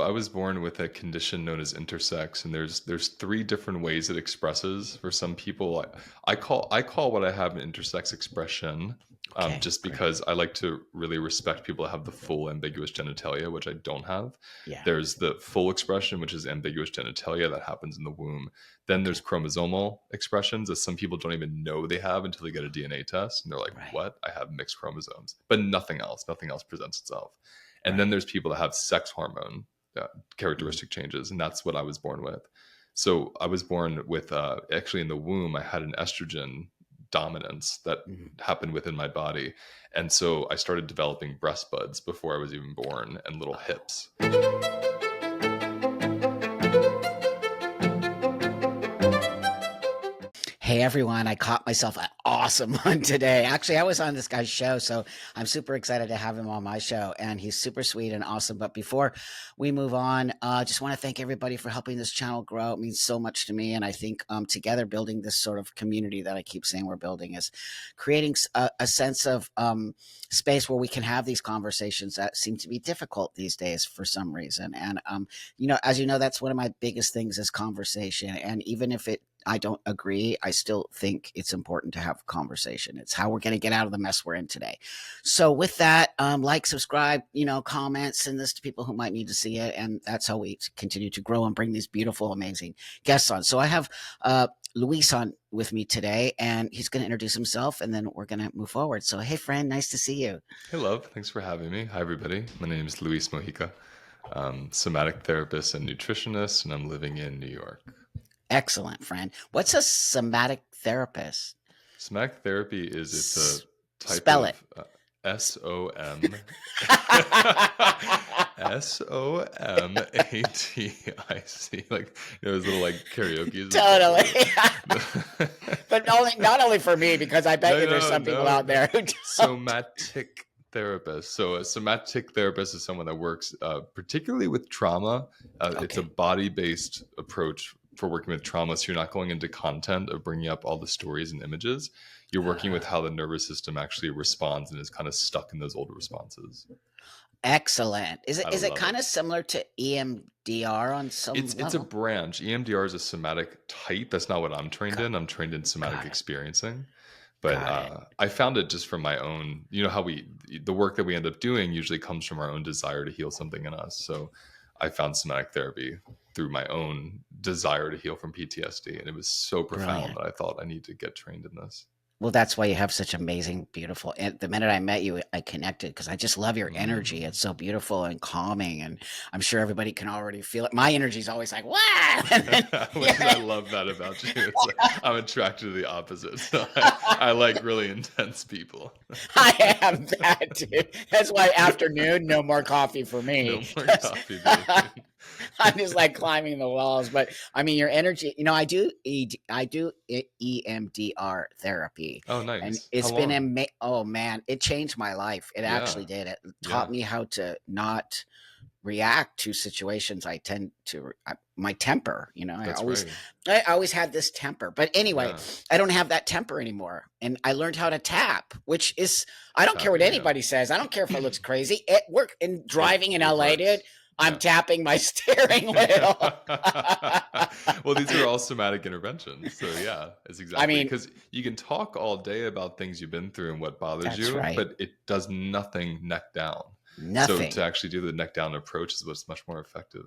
I was born with a condition known as intersex, and there's three different ways it expresses for some people. I call what I have an intersex expression, Okay, just great. because I like to really respect people that have the full ambiguous genitalia, which I don't have. Yeah. There's the full expression, which is ambiguous genitalia that happens in the womb. Then Okay. there's chromosomal expressions that some people don't even know they have until they get a DNA test, and they're like, Right. "What? I have mixed chromosomes," but nothing else. Nothing else presents itself. And then Right. there's people that have sex hormone uh, Mhm. characteristic changes, and that's what I was born with. So I was born with actually in the womb, I had an estrogen dominance that Mhm. happened within my body, and so I started developing breast buds before I was even born and little Oh. hips. Hey everyone, I caught myself an awesome one today. Actually, I was on this guy's show, so I'm super excited to have him on my show. And he's super sweet and awesome. But before we move on, just want to thank everybody for helping this channel grow. It means so much to me. And I think together building this sort of community that I keep saying we're building is creating a sense of space where we can have these conversations that seem to be difficult these days for some reason. And as you know, that's one of my biggest things is conversation. And even if I don't agree, I still think it's important to have conversation. It's how we're going to get out of the mess we're in today. So with that, like, subscribe, comment, send this to people who might need to see it. And that's how we continue to grow and bring these beautiful, amazing guests on. So I have Luis on with me today, and he's going to introduce himself, and then we're going to move forward. So, hey, friend, nice to see you. Hey, love. Thanks for having me. Hi, everybody. My name is Luis Mojica. Somatic therapist and nutritionist, and I'm living in New York. Excellent, friend. What's a somatic therapist? Somatic therapy it's a type Spell it. of SOM SOMATIC, like those little like karaoke's and stuff. Totally. Like But not only for me, because I bet you there's some people out no. there who don't. Somatic therapist. So a somatic therapist is someone that works particularly with trauma. It's a Okay. body-based approach for working with trauma. So you're not going into content of bringing up all the stories and images. You're working with how the nervous system actually responds and is kind of stuck in those old responses. Excellent. Is it I is it love it. kind of similar to EMDR on some It's a level? branch. EMDR is a somatic type. That's not what I'm trained Got, in. I'm trained in somatic got it. experiencing. But Got it. I found it just from my own, how the work that we end up doing usually comes from our own desire to heal something in us. So I found somatic therapy through my own desire to heal from PTSD. And it was so profound Brilliant. that I thought I need to get trained in this. Well, that's why you have such amazing, beautiful. And the minute I met you, I connected because I just love your energy. Mm. It's so beautiful and calming, and I'm sure everybody can already feel it. My energy is always like, wow. I love that about you. It's like I'm attracted to the opposite. So I like really intense people. I am that dude. That's why afternoon, no more coffee for me. No more coffee, baby. I'm just like climbing the walls. But I mean, your energy. I do EMDR therapy, Oh, and nice. How it's been long? oh man, it changed my life. It Yeah. actually did. It taught Yeah. me how to not react to situations. My temper, That's right. I always had this temper, but anyway, Yeah. I don't have that temper anymore. And I learned how to tap, which is, I don't care what Tapping, yeah. anybody says. I don't care if it looks crazy. It work in driving in It LA, dude. works. I'm Yeah. tapping my steering wheel. Well, these are all somatic interventions. So yeah, it's I exactly mean, because you can talk all day about things you've been through and what bothers that's you, right. but it does nothing neck down. So to Nothing. actually do the neck down approach is what's much more effective.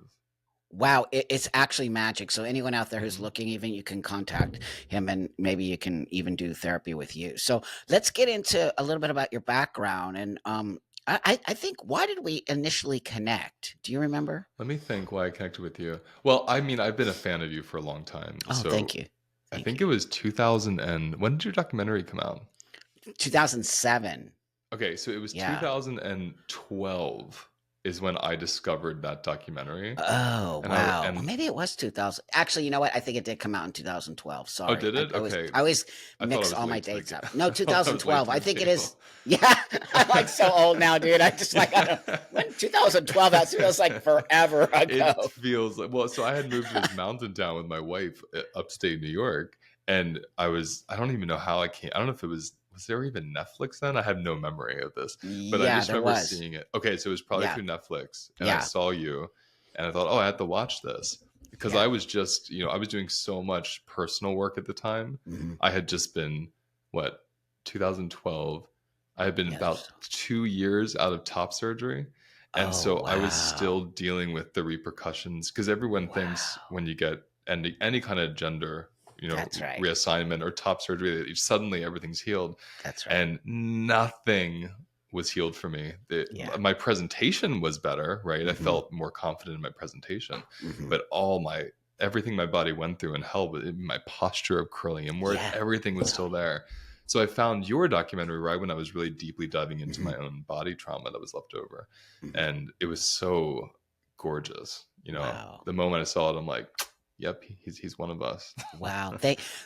Wow, it's actually magic. So anyone out there who's Mhm. looking, even you can contact him, and maybe you can even do therapy with you. So let's get into a little bit about your background. And I think, why did we initially connect? Do you remember? Let me think why I connected with you. Well, I mean, I've been a fan of you for a long time. Oh, thank So you. I Thank think you. it was 2000 and when did your documentary come out? 2007. Okay, so it was Yeah. 2012 is when I discovered that documentary. Oh, And wow. Or and maybe it was 2000. Actually, you know what? I think it did come out in 2012. oh, Sorry. did it? Okay. I always I thought I mix was all my late to the dates game. up. No, I thought I was late 2012. to I the think it table. is. Yeah. I'm like so old now, dude. I just like, I don't, when 2012, that feels like forever It ago. feels like, well, so I had moved to this mountain town with my wife, upstate New York, and I don't even know how I came. I don't know if it was there even Netflix then? I have no memory of this, but I Yeah, just there remember was. seeing it. Okay, so it was probably Yeah. through Netflix, and I Yeah. saw you. And I thought, oh, I had to watch this because Yeah. I was just, I was doing so much personal work at the time. Mhm. I had just been, what, 2012. I had been Yes. about 2 years out of top surgery. And Oh, so I was wow. still dealing with the repercussions because everyone thinks Wow. when you get any kind of gender, That's right. reassignment or top surgery, that suddenly everything's healed. That's right. And nothing was healed for me. Yeah. My presentation was better, right? I Mhm. felt more confident in my presentation, Mhm. but everything my body went through and hell, my posture of curling inward, Yeah. everything was still there. So I found your documentary right when I was really deeply diving into Mhm. my own body trauma that was left over, Mhm. and it was so gorgeous. Wow. The moment I saw it, I'm like, "Yep, he's one of us." Wow.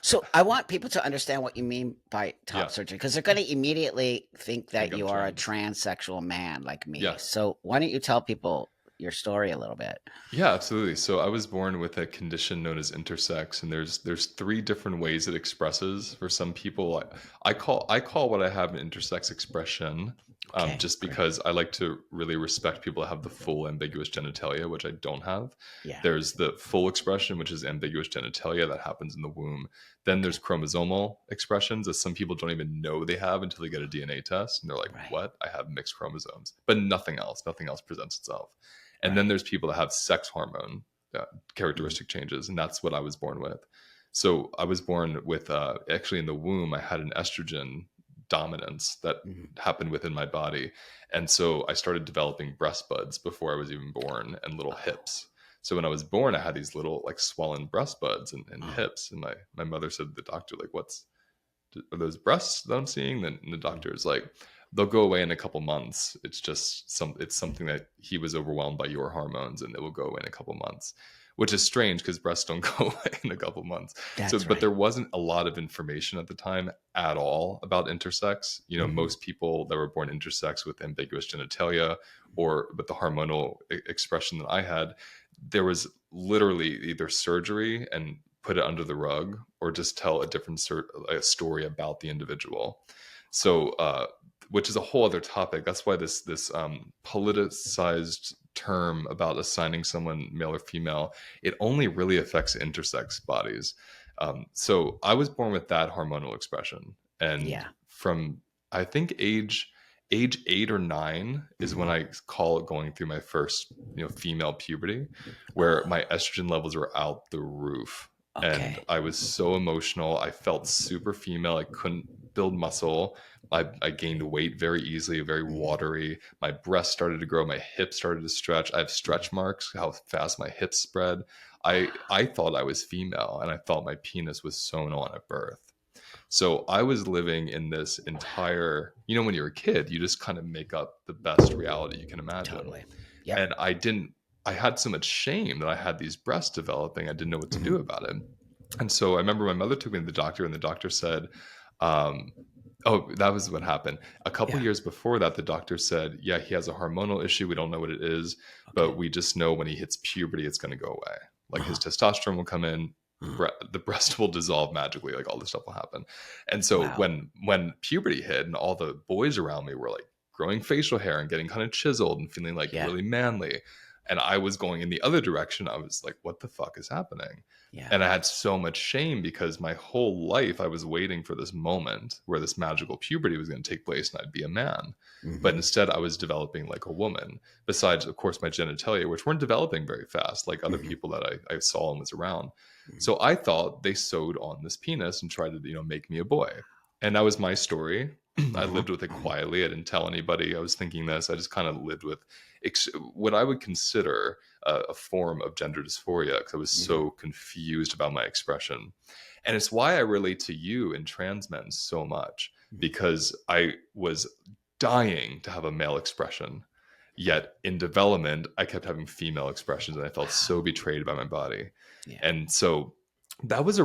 So I want people to understand what you mean by top Yeah, surgery because they're going to immediately think that think I'm you are a trans. transsexual man like me. Yeah. So why don't you tell people your story a little bit? Yeah, absolutely. So I was born with a condition known as intersex, and there's three different ways it expresses. For some people, I call what I have an intersex expression, Okay. just Great. because I like to really respect people that have the full ambiguous genitalia, which I don't have. Yeah. There's the full expression, which is ambiguous genitalia that happens in the womb. Then Okay. there's chromosomal expressions that some people don't even know they have until they get a DNA test, and they're like, Right. "What? I have mixed chromosomes," but nothing else. Nothing else presents itself. And then Right. there's people that have sex hormone Mhm. characteristic changes, and that's what I was born with. So I was born with actually in the womb, I had an estrogen dominance that Mhm. happened within my body. And so I started developing breast buds before I was even born and little Oh. hips. So when I was born, I had these little like swollen breast buds and Oh. hips. And my mother said to the doctor, like, are those breasts that I'm seeing? Then the Mhm. doctor is like, they'll go away in a couple months. It's just it's something that he was overwhelmed by your hormones and it will go away in a couple months, which is strange because breasts don't go away in a couple months. So, That's but right. there wasn't a lot of information at the time at all about intersex. Mhm. Most people that were born intersex with ambiguous genitalia Mhm. or with the hormonal expression that I had, there was literally either surgery and put it under the rug or just tell a different a story about the individual. So, which is a whole other topic. That's why this politicized term about assigning someone male or female, it only really affects intersex bodies. So I was born with that hormonal expression, and Yeah. from I think age 8 or 9 is when Mhm. I call it going through my first female puberty, where Oh. my estrogen levels were out the roof and Okay. I was so emotional. I felt super female. I couldn't build muscle. I gained weight very easily, very Mhm. watery. My breasts started to grow. My hips started to stretch. I have Mhm. stretch marks, how fast my hips spread. Wow. I thought I was female and I thought my penis was sewn on at birth. So I was living in this Wow. entire, when you're a kid, you just kind of make up the best reality you can imagine. Totally. Yep. And I had so much shame that I had these breasts developing. I didn't know what to do Mhm. about it. And so I remember my mother took me to the doctor, and the doctor said, um, oh, that was what happened. A couple Yeah. years before that, the doctor said, yeah, he has a hormonal issue. We don't know what it is, Okay. but we just know when he hits puberty, it's going to go away. Like his Uh-huh. testosterone will come in, Uh-huh. the breast will dissolve magically, like all this stuff will happen. And so Wow. when puberty hit, and all the boys around me were like growing facial hair and getting kind of chiseled and feeling like Yeah. really manly, and I was going in the other direction, I was like, what the fuck is happening? Yeah. And I had so much shame because my whole life I was waiting for this moment where this magical puberty was going to take place and I'd be a man. But Mhm. instead, I was developing like a woman, besides, of course, my genitalia, which weren't developing very fast, like other Mhm. people that I saw and was around. Mhm. So I thought they sewed on this penis and tried to, make me a boy. And that was my story. I Uh-huh. lived with it Uh-huh. quietly. I didn't tell anybody I was thinking this. I just kind of lived with what I would consider a form of gender dysphoria because I was Mhm. so confused about my expression. And it's why I relate to you and trans men so much Mhm. because I was dying to have a male expression. Yet in development, I kept having female expressions and I felt so Wow. betrayed by my body. Yeah. And so that was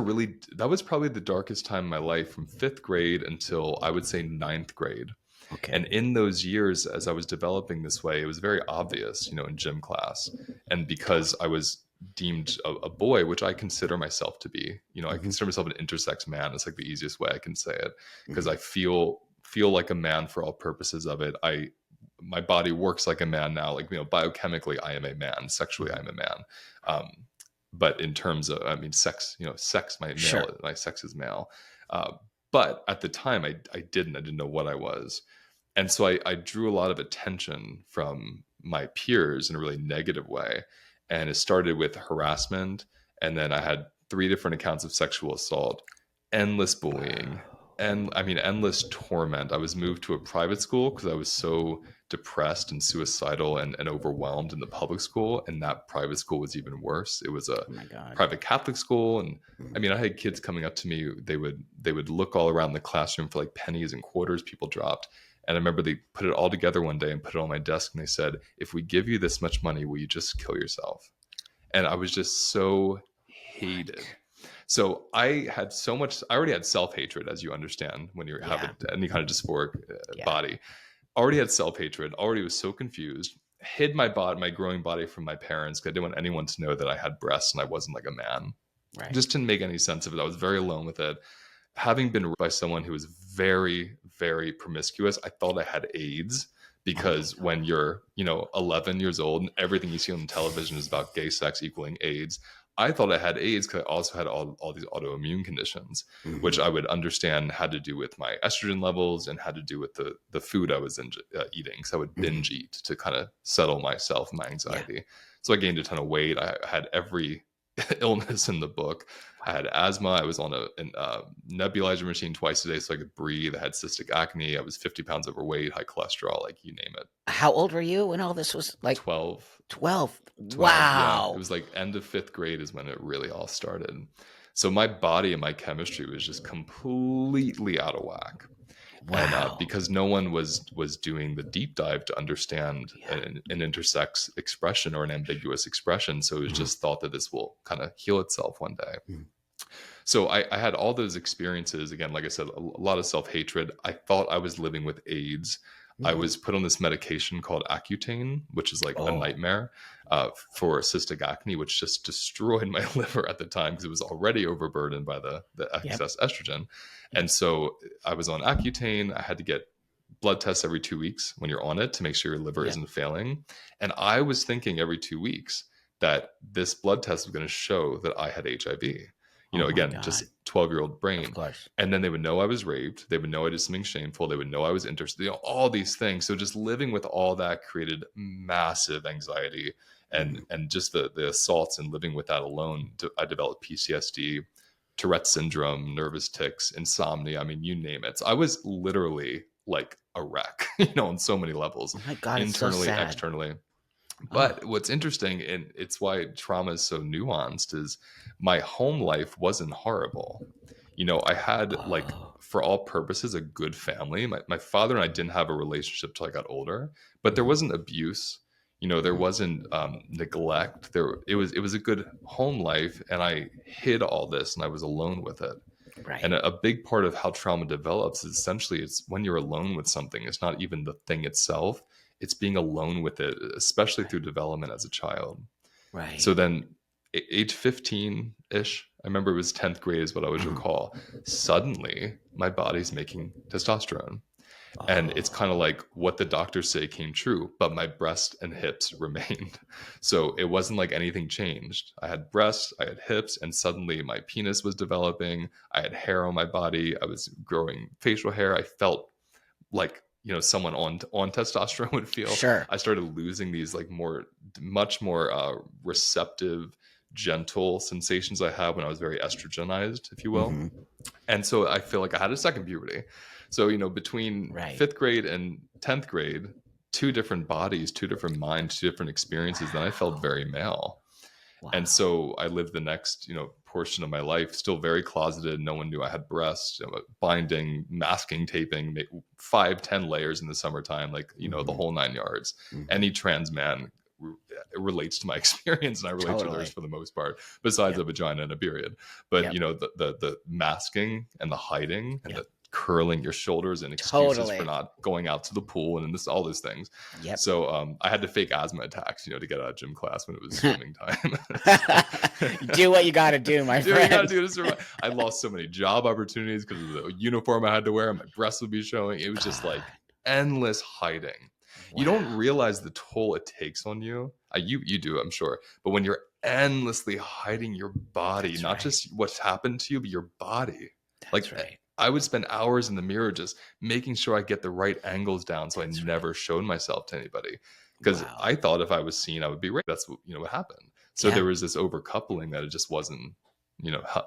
probably the darkest time in my life from fifth grade until I would say ninth grade. Okay. And in those years, as I was developing this way, it was very obvious, in gym class. And because I was deemed a boy, which I consider myself to be, I Mhm. consider myself an intersex man. It's like the easiest way I can say it because Mhm. I feel like a man for all purposes of it. I my body works like a man now. Like, biochemically, I am a man. Sexually, Mhm. I'm a man. Um, but in terms of, I mean, sex, sex, Sure. my sex is male. Uh, but at the time, I didn't know what I was. And so I drew a lot of attention from my peers in a really negative way. And it started with harassment. And then I had 3 different accounts of sexual assault, endless bullying, and I mean, endless torment. I was moved to a private school because I was so depressed and suicidal and overwhelmed in the public school. And that private school was even worse. It was a Oh my God. private Catholic school. And I Mhm. mean, I had kids coming up to me. They would look all around the classroom for like pennies and quarters people dropped. And I remember they put it all together one day and put it on my desk. And they said, "If we give you this much money, will you just kill yourself?" And I was just so What? hated. So I had so much, I already had self-hatred, as you understand, when you have Yeah. any kind of dysphoric Yeah. body. Already had self-hatred, already was so confused, hid my growing body from my parents because I didn't want anyone to know that I had breasts and I wasn't like a man. Right. Just didn't make any sense of it. I was very alone with it. Having been raised by someone who was very, very promiscuous, I thought I had AIDS Oh my because when God. you're, 11 years old and everything you see on television is about gay sex equaling AIDS, I thought I had AIDS because I also had all these autoimmune conditions, which Mhm. I would understand had to do with my estrogen levels and had to do with the food I was eating. Because I would Mhm. binge eat to kind of settle myself, my Yeah. anxiety. So I gained a ton of weight. I had every illness in the book. I Wow. had asthma. I was on a nebulizer machine twice a day so I could breathe. I had cystic acne. I was 50 pounds overweight, high cholesterol, like you name it. How old were you when all this was like 12, 12? 12. Yeah. It Wow. was like end of fifth grade is when it really all started. So my body and my chemistry was just completely out of whack. And Wow. because no one was doing the deep dive to understand Yeah. an intersex expression or an ambiguous expression, so it was Mhm. just thought that this will kind of heal itself one day. Mhm. So I had all those experiences. Again, like I said, a lot of self-hatred. I thought I was living with AIDS. I Mhm. was put on this medication called Accutane, which is like a Oh. nightmare for cystic acne, which just destroyed my liver at the time because it was already overburdened by the Yep. excess estrogen. Yep. And so I was on Accutane. I had to get blood tests every 2 weeks when you're on it to make sure your liver Yep. isn't failing. And I was thinking every 2 weeks that this blood test was going to show that I had HIV. Oh my Again, God. just 12-year-old Of brain. course. And then they would know I was raped. They would know I did something shameful. They would know I was interested, all these things. So just living with all that created massive anxiety and Mhm. and just the assaults and living with that alone. I developed PTSD, Tourette syndrome, nervous tics, insomnia. I mean, you name it. So I was literally like a wreck, on so many levels, Oh my God, it's so internally, sad. externally. Oh. But what's interesting, and it's why trauma is so nuanced, is my home life wasn't horrible. I had, like, Oh. for all purposes, a good family. My father and I didn't have a relationship till I got older, but there Mhm. wasn't abuse. There Mhm. wasn't neglect. It was a good home life, and I hid all this, and I was alone with it. And Right. a big part of how trauma develops is essentially it's when you're alone with something. It's not even the thing itself, it's being alone with it, especially Right. through development as a child. So Right. then, age 15 ish, I remember it was 10th grade, is what I always Mhm. recall. Suddenly, my body's making testosterone. And it's kind of Oh. like what the doctors say came true, but my breast and hips remained. So it wasn't like anything changed. I had breasts, I had hips, and suddenly my penis was developing. I had hair on my body. I was growing facial hair. I felt like someone on testosterone would feel. Sure. I started losing these like much more receptive, gentle sensations I had when I was very estrogenized, if you will. Mhm. And so I feel like I had a second puberty. So, between Right. fifth grade and 10th grade, two different bodies, two different minds, two different experiences, then I felt Wow. very male. And Wow. so I lived the next, portion of my life still very closeted. No one knew I had breasts, binding, masking, taping, 5, 10 layers in the summertime, like, the Mhm. whole 9 yards. Mhm. Any trans man relates to my experience, and I relate to theirs Totally. for the most part, besides a Yep. vagina and a period. But, Yep. the masking and the hiding and Yep. the curling your shoulders and excuses for Totally. not going out to the pool and all those things. Yep. So I had to fake asthma attacks, to get out of gym class when it was swimming time. So Do what you gotta do, my do what you gotta friend. do to survive. I lost so many job opportunities because of the uniform I had to wear. My breasts would be showing. It was just God. like endless hiding. You don't Wow. realize the toll it takes on you. You do, I'm sure. But when you're endlessly hiding your body, That's not right. just what's happened to you, but your body. That's Like right. I would spend hours in the mirror just making sure I get the right angles down so I That's right. never showed myself to anybody. Because Wow. I thought if I was seen, I would be raped. That's what happened. So Yeah. there was this overcoupling that it just wasn't,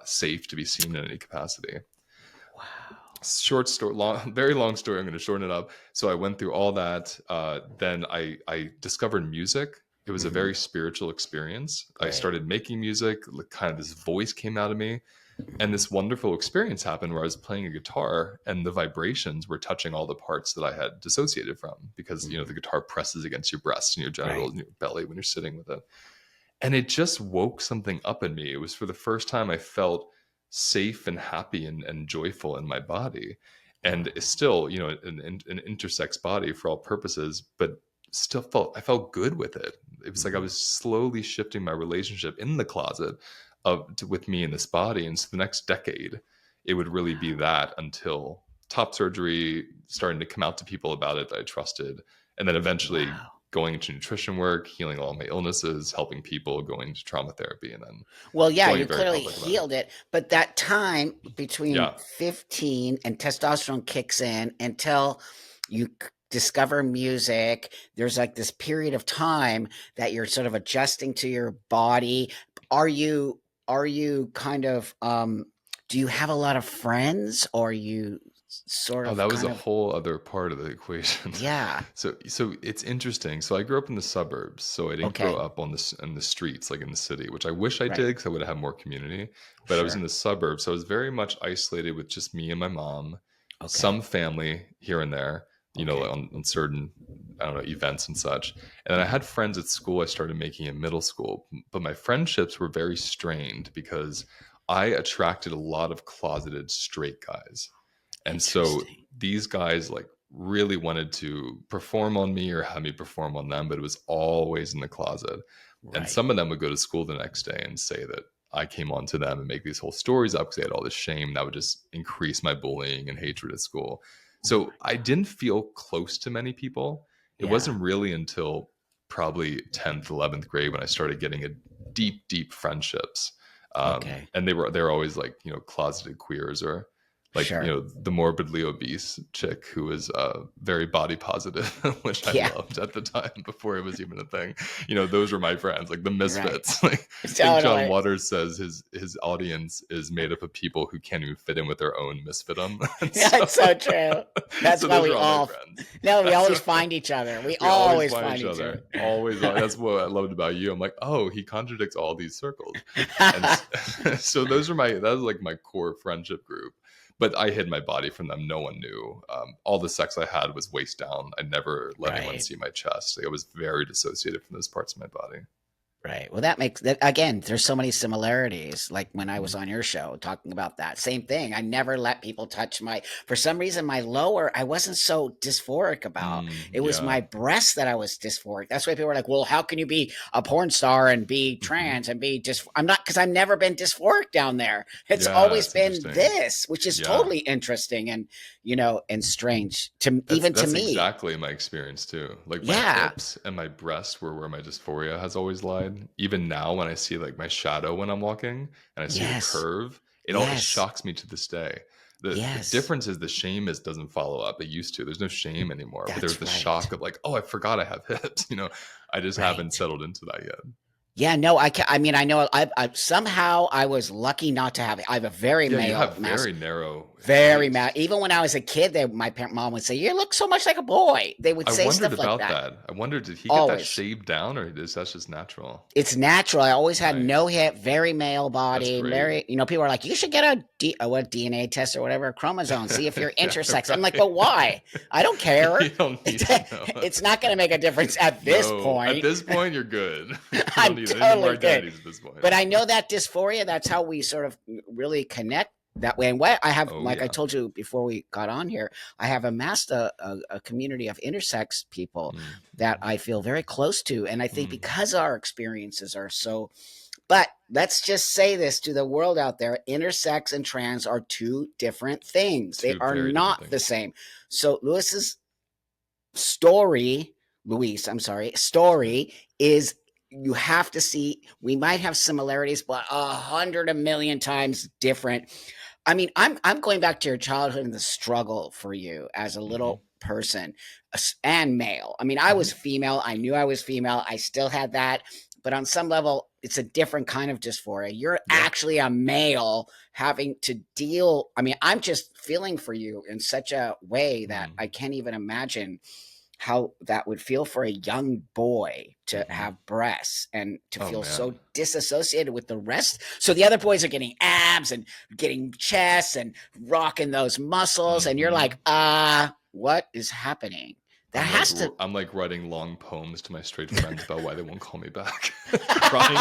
safe to be seen in any capacity. Wow. Short story, long, very long story. I'm going to shorten it up. So I went through all that. Then I discovered music. It was a Hmm. very spiritual experience. I Great. started making music. Kind of this voice came out of me, and Hmm. this wonderful experience happened where I was playing a guitar, and the vibrations were touching all the parts that I had dissociated from, because Hmm. the guitar presses against your breasts and your Right. genitals and your belly when you're sitting with it, and it just woke something up in me. It was for the first time I felt safe and happy and joyful in my body. And it's Wow. still, an intersex body for all purposes, but I felt good with it. It was like I Hmm. was slowly shifting my relationship in the closet with me in this body. And so the next decade, it would really be Wow. that until top surgery, starting to come out to people about it that I trusted, and then eventually Wow. going into nutrition work, healing all my illnesses, helping people, going to trauma therapy, and then Well, yeah, going you very clearly public about it. healed it, but that time between Yeah. 15 and testosterone kicks in until you discover music, there's like this period of time that you're sort of adjusting to your body. Are you kind of do you have a lot of friends, or are you sort Oh, of that was kind a of whole other part of the equation. yeah, So it's interesting. So I grew up in the suburbs. So I didn't grow okay, up on the streets like in the city, which I wish I right, did because I would have had more community. But I was in sure, the suburbs, so I was very much isolated with just me and my mom, okay, some family here and there, okay, on certain, I don't know, events and such. And then I hmm, had friends at school I started making in middle school, but my friendships were very strained because I attracted a lot of closeted straight guys. And so interesting, these guys like really wanted to perform on me or have me perform on them, but it was always in the closet. And right, some of them would go to school the next day and say that I came on to them and make these whole stories up because they had all this shame. That would just increase my bullying and hatred at school. oh So my I god, didn't feel close to many people. It yeah, wasn't really until probably 10th, 11th grade when I started getting a deep, deep friendships. okay. And they're always like, closeted queers, or like, Sure. the morbidly obese chick who was very body positive, which I Yeah. loved at the time before it was even a thing. Those were my friends, like the Right. misfits. Like I think John Totally. Waters says his audience is made up of people who can't even fit in with their own misfitdom. And Yeah, so it's so true. That's so why those we are all my all friends. no, we That's always what, find each other. We we always always find find each each other. other. Always. That's what I loved about you. I'm like, oh, he contradicts all these circles. And so that was like my core friendship group. But I hid my body from them. No one knew. All the sex I had was waist down. I never let anyone Right. see my chest. Like, I was very dissociated from those parts of my body. Right. Well, that makes that again, there's so many similarities. Like when I was Mhm. on your show talking about that same thing. I never let people touch for some reason, my lower, I wasn't so dysphoric about. It was Yeah. my breasts that I was dysphoric. That's why people were like, well, how can you be a porn star and be Hmm. trans and be I'm not, because I've never been dysphoric down there. It's Yeah. always It's been interesting. this, which is Yeah. totally interesting and, and strange to That's even to that's me. exactly my experience too. Like my Yeah. hips and my breasts were where my dysphoria has always lied. Even now, when I see like my shadow when I'm walking and I see the Yes. curve, it Yes. shocks me to this day. The Yes. difference is the shame doesn't follow up. It used to. There's no shame anymore. But there's That's the right. shock of like, oh, I forgot I have hips. I just haven't Right. settled into that yet. Yeah, no, I mean, I know I somehow I was lucky not to have it. I have a very Yeah, you male have mass, very narrow very mad. waist. Even when I was a kid, mom would say, "You look so much like a boy." They would I say wondered stuff like about that. that. I wondered, did he get that Always. shaved down, or is that just natural? It's natural. I always had no Nice. hip, very male That's body, great. very, people are like, you should get what DNA test or whatever, a chromosome, see if you're Yeah, intersex. I'm like, right. but why? I don't You care. don't need to know. It's not going to make a difference at this No, at point. this point, you're good. You don't I'm need any more totally good. identities at this point. But I know that dysphoria, that's how we sort of really connect that way. And what I have, Oh, like I yeah. told you before we got on here, I have amassed a community of intersex people Mm, that I feel very close to. And I think mm. because our experiences are so, but let's just say this to the world out there, intersex and trans are two different things. They Two are very different not the things. same. So Lewis's story Luis, I'm sorry, story is you have to see, we might have similarities, but 100 a million times different. I mean, I'm going back to your childhood and the struggle for you as a Hmm. little person and male. I mean, I was Hmm. female. I knew I was female. I still had that, but on some level, it's a different kind of dysphoria. You're Yeah. actually a male having to deal. I mean, I'm just feeling for you in such a way that I Mm. can't even imagine how that would feel for a young boy to Hmm. have breasts and to Oh feel man. so disassociated with the rest. So the other boys are getting abs and getting chests and rocking those muscles, and you're like, Hmm. what is happening? That has to. I'm like writing long poems to my straight friends about why they won't call me back, crying,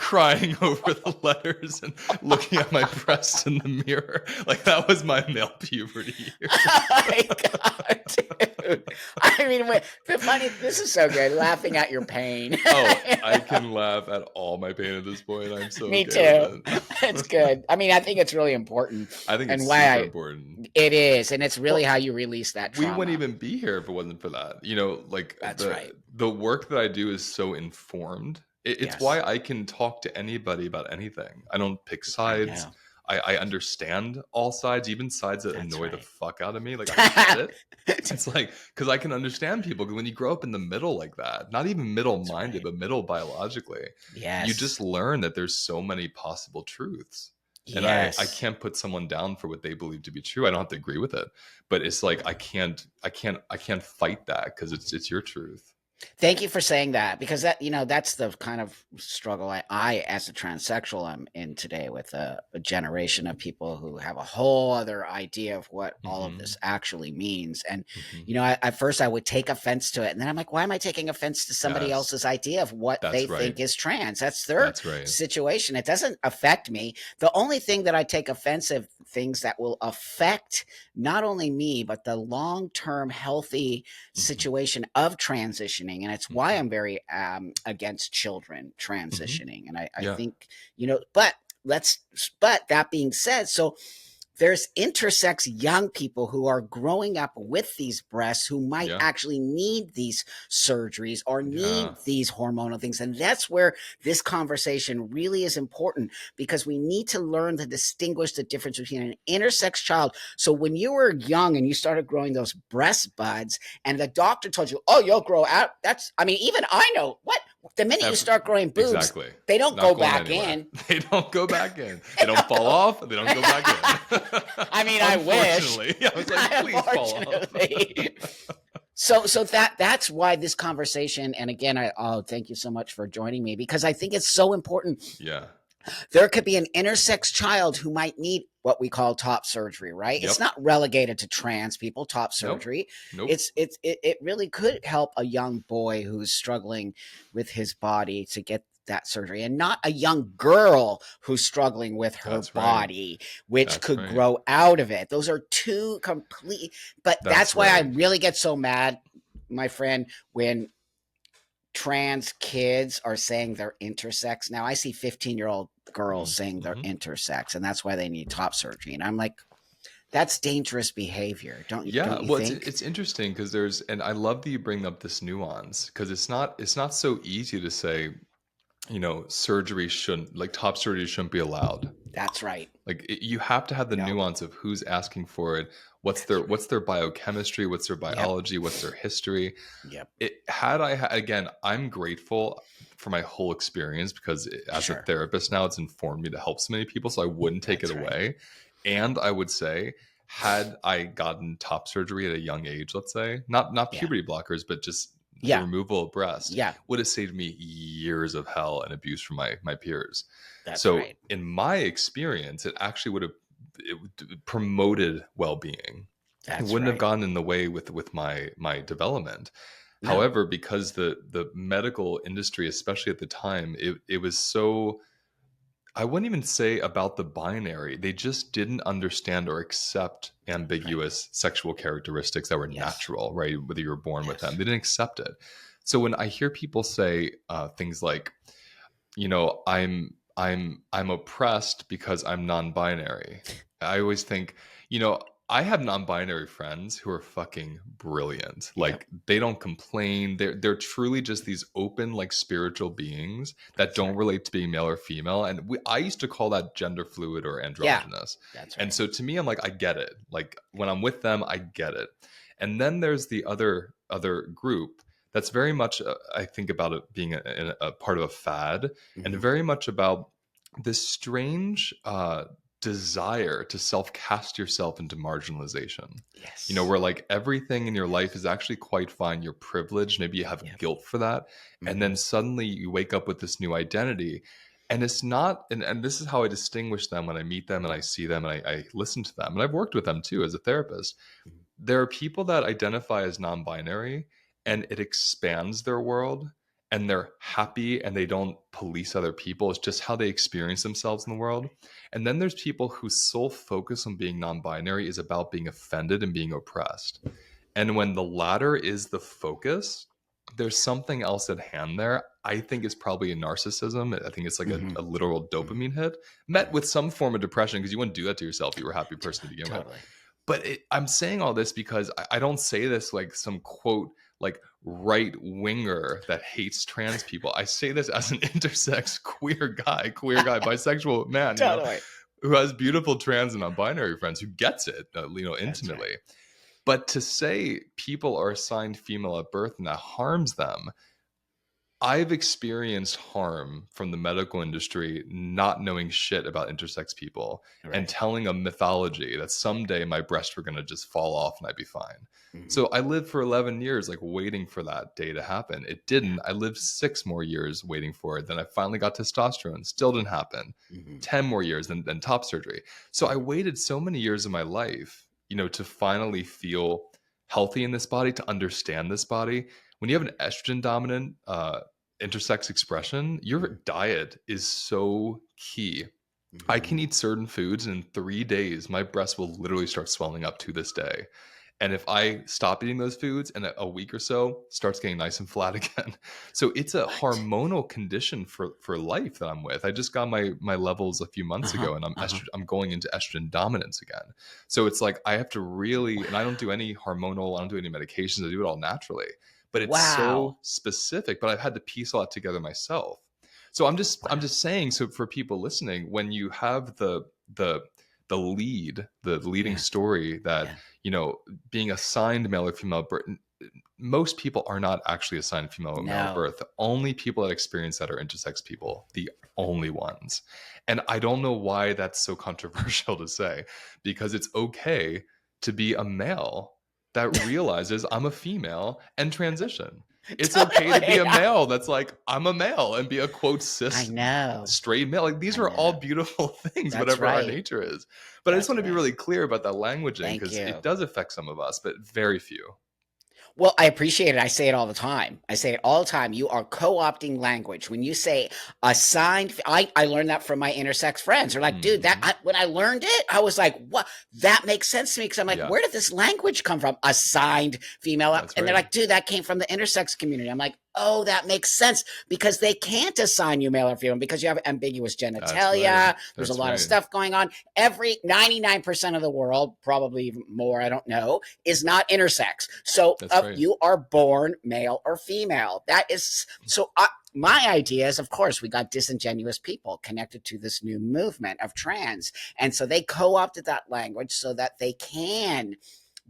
crying over the letters and looking at my breast in the mirror. Like that was my male puberty Oh years. my god, dude! I mean, the funny. This is so good. Laughing at your pain. Oh, I can laugh at all my pain at this point. I'm so Me okay with too. It's it. good. I mean, I think it's really important, I think and it's why super I important. it is, and it's really Well, how you release that we wouldn't trauma. even be here if it wasn't for that. Like That's right. the work that I do is so informed. It's why Yes, I can talk to anybody about anything. I don't pick I sides. know. I understand all sides, even sides that That's annoy the right. fuck out of me. Like I get it. It's like because I can understand people. Because when you grow up in the middle like that, not even middle That's minded, right. but middle biologically, you Yes. just learn that there's so many possible truths. And I Yes. can't put someone down for what they believe to be true. I don't have to agree with it, but it's like I can't fight that because it's your truth. Thank you for saying that, because that, that's the kind of struggle I as a transsexual am in today, with a generation of people who have a whole other idea of what all of Hmm. this actually means. And Hmm. at first I would take offense to it, and then I'm like, why am I taking offense to somebody Yes, else's idea of what they that's right. think is trans? That's their That's right. situation. It doesn't affect me. The only thing that I take offensive, things that will affect not only me but the long-term healthy Hmm. situation of transitioning, and it's why Hmm. I'm very against children Hmm. transitioning. And I Yeah, think, but let's but that being said, so there's intersex young people who are growing up with these breasts who might yeah, actually need these surgeries or yeah. need these hormonal things. And that's where this conversation really is important, because we need to learn to distinguish the difference between an intersex child. So when you were young and you started growing those breast buds and the doctor told you, oh, you'll grow out, I mean, even I know what, the minute you Ev- start growing boobs, exactly. they don't Not go going back anywhere. in. They don't go back in. They don't fall off. They don't go back in. I mean, I wish. Unfortunately, I was like, please fall Unfortunately. off. So that's why this conversation, and again, thank you so much for joining me, because I think it's so important. Yeah. There could be an intersex child who might need what we call top surgery, right? It's Yep. not relegated to trans people, top Nope. surgery. Nope. It really could help a young boy who's struggling with his body to get that surgery, and not a young girl who's struggling with her That's right. body, which That's could right. grow out of it. Those are two complete, but that's That's why I right. really get so mad, my friend, when trans kids are saying they're intersex. Now I see 15-year-old girls Hmm. saying they're Hmm. intersex, and that's why they need top surgery. And I'm like, that's dangerous behavior. Yeah, Don't you well, think? it's interesting because and I love that you bring up this nuance because it's not so easy to say, surgery shouldn't like top surgery shouldn't be allowed. That's right. Like you have to have the Nope. nuance of who's asking for it, That's right. what's their biochemistry, what's their Yep. biology, what's their history. Yep. Again, I'm grateful for my whole experience because as a Sure. therapist now, it's informed me to help so many people, so I wouldn't take it That's right. away. And I would say, had I gotten top surgery at a young age, let's say, not Yeah. puberty blockers, but just the Yeah. removal of breast, Yeah. would have saved me years of hell and abuse from my peers. That's So right. in my experience, it actually would have promoted well-being. It That's wouldn't have right. gotten in the way with my development. No. However, because the medical industry, especially at the time, it was so, I wouldn't even say about the binary. They just didn't understand or accept Right. ambiguous sexual characteristics that were Yes. natural, right? Whether you were born with them, Yes. they didn't accept it. So when I hear people say things like, I'm oppressed because I'm non-binary, I always think, you know, I have non-binary friends who are fucking brilliant. Yep. Like they don't complain. They're truly just these open, like spiritual beings that That's don't right. relate to being male or female. And I used to call that gender fluid or Yeah. androgynous. That's And right. so to me, I'm like, I get it. Like when I'm with them, I get it. And then there's the other group that's very much, I think about it being a part of a fad, and Hmm. very much about this strange desire to self-cast yourself into marginalization. Yes. Where like everything in your life is actually quite fine. You're privileged. Maybe you have Yep. guilt for that. And Hmm. then suddenly you wake up with this new identity. And it's not, and this is how I distinguish them when I meet them and I see them and I listen to them. And I've worked with them too as a therapist. There are people that identify as non-binary and it expands their world and they're happy and they don't police other people. It's just how they experience themselves in the world. And then there's people whose sole focus on being non-binary is about being offended and being oppressed. And when the latter is the focus, there's something else at hand there. I think it's probably a narcissism. I think it's like Hmm. a literal Hmm. dopamine hit met with some form of depression, because you wouldn't do that to yourself if you were a happy person to begin with. Totally. But I'm saying all this because I don't say this like some quote, like right winger that hates trans people. I say this as an intersex queer guy, bisexual man, Totally. who has beautiful trans and non-binary friends, who gets it, That's right. intimately. But to say people are assigned female at birth and that harms them, I've experienced harm from the medical industry not knowing shit about intersex people and Right. telling a mythology that someday my breasts were going to just fall off and I'd be fine. Hmm. So I lived for 11 years like waiting for that day to happen. It Yeah. didn't. I lived 6 more years waiting for it. Then I finally got testosterone. Still didn't happen. Hmm. 10 more years, then top surgery. So I Hmm. waited so many years of my life, to finally feel healthy in this body, to understand this body. When you have an estrogen dominant intersex expression, your Hmm. diet is so key. I Hmm. can eat certain foods, and in 3 days, my breasts will literally start swelling up to this day. And if I stop eating those foods and a week or so starts getting nice and flat again. So it's a What? hormonal condition for life that I'm with. I just got my levels a few months Uh-huh. ago, and Uh-huh. I'm going into estrogen dominance again. So it's like I have to really, and I don't do Wow. any hormonal, I don't do any medications, I do it all naturally. But it's Wow. so specific, but I've had to piece all that together myself. So I'm Wow. just saying, so for people listening, when you have the the leading Yeah. story that, Yeah. being assigned male or female birth, most people are not actually assigned female or male at No. birth. The only people that experience that are intersex people, the only ones. And I don't know why that's so controversial to say, because it's okay to be a male that realizes I'm a female and transition. It's okay to be Totally. a male that's like, I'm a male, and be a quote I cis know. straight male. Like these I are all know. beautiful things, That's whatever our right. nature is. But I just That's want to be right. really clear about that languaging, Thank because it you. does affect some of us, but very few. Well, I appreciate it. I say it all the time. I say it all the time. You are co-opting language. When you say assigned, I learned that from my intersex friends. They're like, dude, Hmm. when I learned it, I was like, what? That makes sense to me. Cause I'm like, Yeah, where did this language come from? Assigned female. that's And they're right. like, dude, that came from the intersex community. I'm like, oh, that makes sense because they can't assign you male or female because you have ambiguous That's right. genitalia. There's a That's lot of right. stuff going on. Every 99% of the world, probably even more, I don't know, is not intersex. So That's right. you are born male or female. That is so. My idea is, of course, we got disingenuous people connected to this new movement of trans, and so they co-opted that language so that they can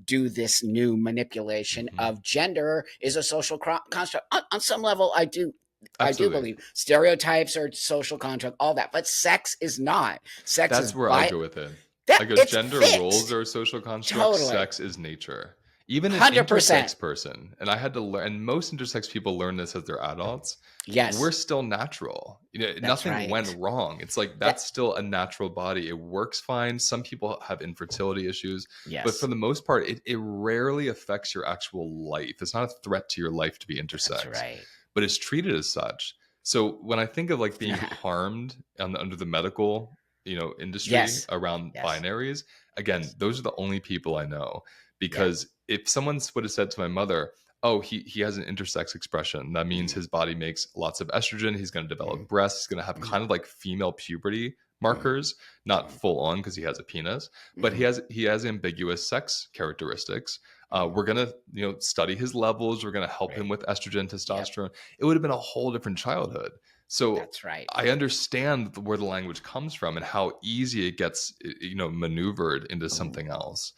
do this new manipulation Hmm. of gender is a social construct. On some level, I do Absolutely. believe stereotypes are social construct, all that, but sex is not. Sex is That's where I go with it. that I go, it's gender roles fixed are a social construct, totally, sex is nature. Even an 100%. intersex person, and I had to learn, and most intersex people learn this as they're adults, we're Yes, still natural. that's Nothing went right. wrong. It's like That that's still a natural body. It works fine. Some people have infertility issues, but for yes. the most part, it rarely affects your actual life. It's not a threat to your life to be That's intersex, right. but it's treated as such. So when I think of like being harmed under the medical, industry Yes. around Yes. binaries, again, Yes. those are the only people I know. Yeah. Because if someone would have said to my mother, oh, he has an intersex expression, that means Mhm. his body makes lots of estrogen, he's going to Mhm. develop breasts, he's going to have Mhm. kind of like female puberty, markers, not Mhm. full on because he has a penis, but Mhm. he has ambiguous sex characteristics. Mhm. We're gonna study his levels. We're gonna help him Right. with estrogen, Yep. testosterone. It would have been a whole different childhood. So That's right. I understand where the language comes from and how easy it gets, maneuvered into Mhm. something else.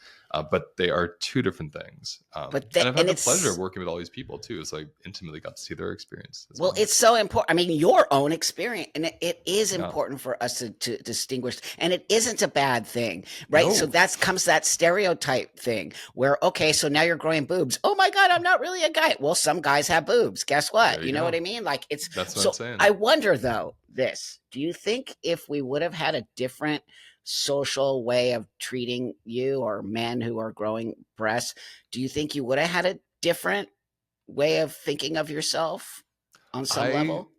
But they are two different things. And I've had And the pleasure of it's working with all these people too. So I intimately got to see their experience as well, well. it's so important. I mean, your own experience, and it is Yeah. important for us to distinguish, and it isn't a bad thing, right? So No. that's comes that stereotype thing where, okay, so now you're growing boobs. Oh my God, I'm not really a guy. Well, some guys have boobs. Guess what? There you You know what go. I mean? Like it's That's what I'm so. saying. I wonder though, do you think if we would have had a different social way of treating you or men who are growing breasts, do you think you would have had a different way of thinking of yourself on some I level?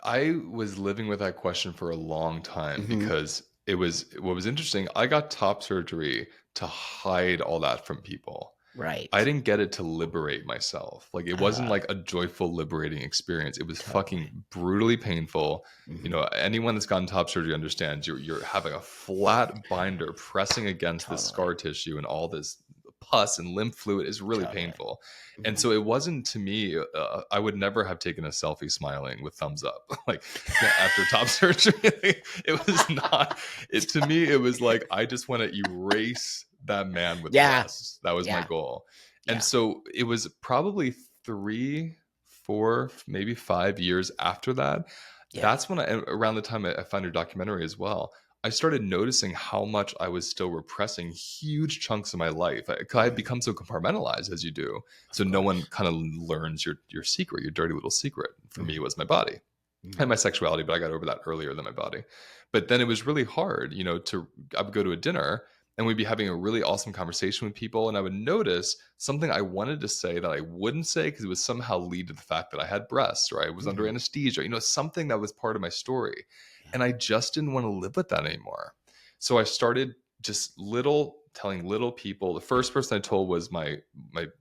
I was living with that question for a long time Mhm. because it was what was interesting. I got top surgery to hide all that from people. I Right. didn't get it to liberate myself. Like it wasn't Uh, like a joyful, liberating experience. It was totally. fucking brutally painful. Mhm. Anyone that's gotten top surgery understands you're having a flat binder pressing against this Totally. scar tissue, and all this pus and lymph fluid is really Totally. painful. And Mhm. so it wasn't to me. I would never have taken a selfie smiling with thumbs up, like after top surgery. It was not. It to me, it was like I just want to erase that man with Yeah. breasts. That was my Yeah. goal. And Yeah. so it was probably 3, 4, maybe 5 years after that. Yeah. That's when around the time I found your documentary as well, I started noticing how much I was still repressing huge chunks of my life. I had Mhm. become so compartmentalized as you do. So Of no one course. kind of learns your secret, your dirty little secret. For me, it Mhm. was my body and Mhm. my sexuality, but I got over that earlier than my body. But then it was really hard, I would go to a dinner and we'd be having a really awesome conversation with people. And I would notice something I wanted to say that I wouldn't say because it would somehow lead to the fact that I had breasts or I was under Mhm. anesthesia, something that was part of my story. Yeah. And I just didn't want to live with that anymore. So I started just telling little people. The first person I told was my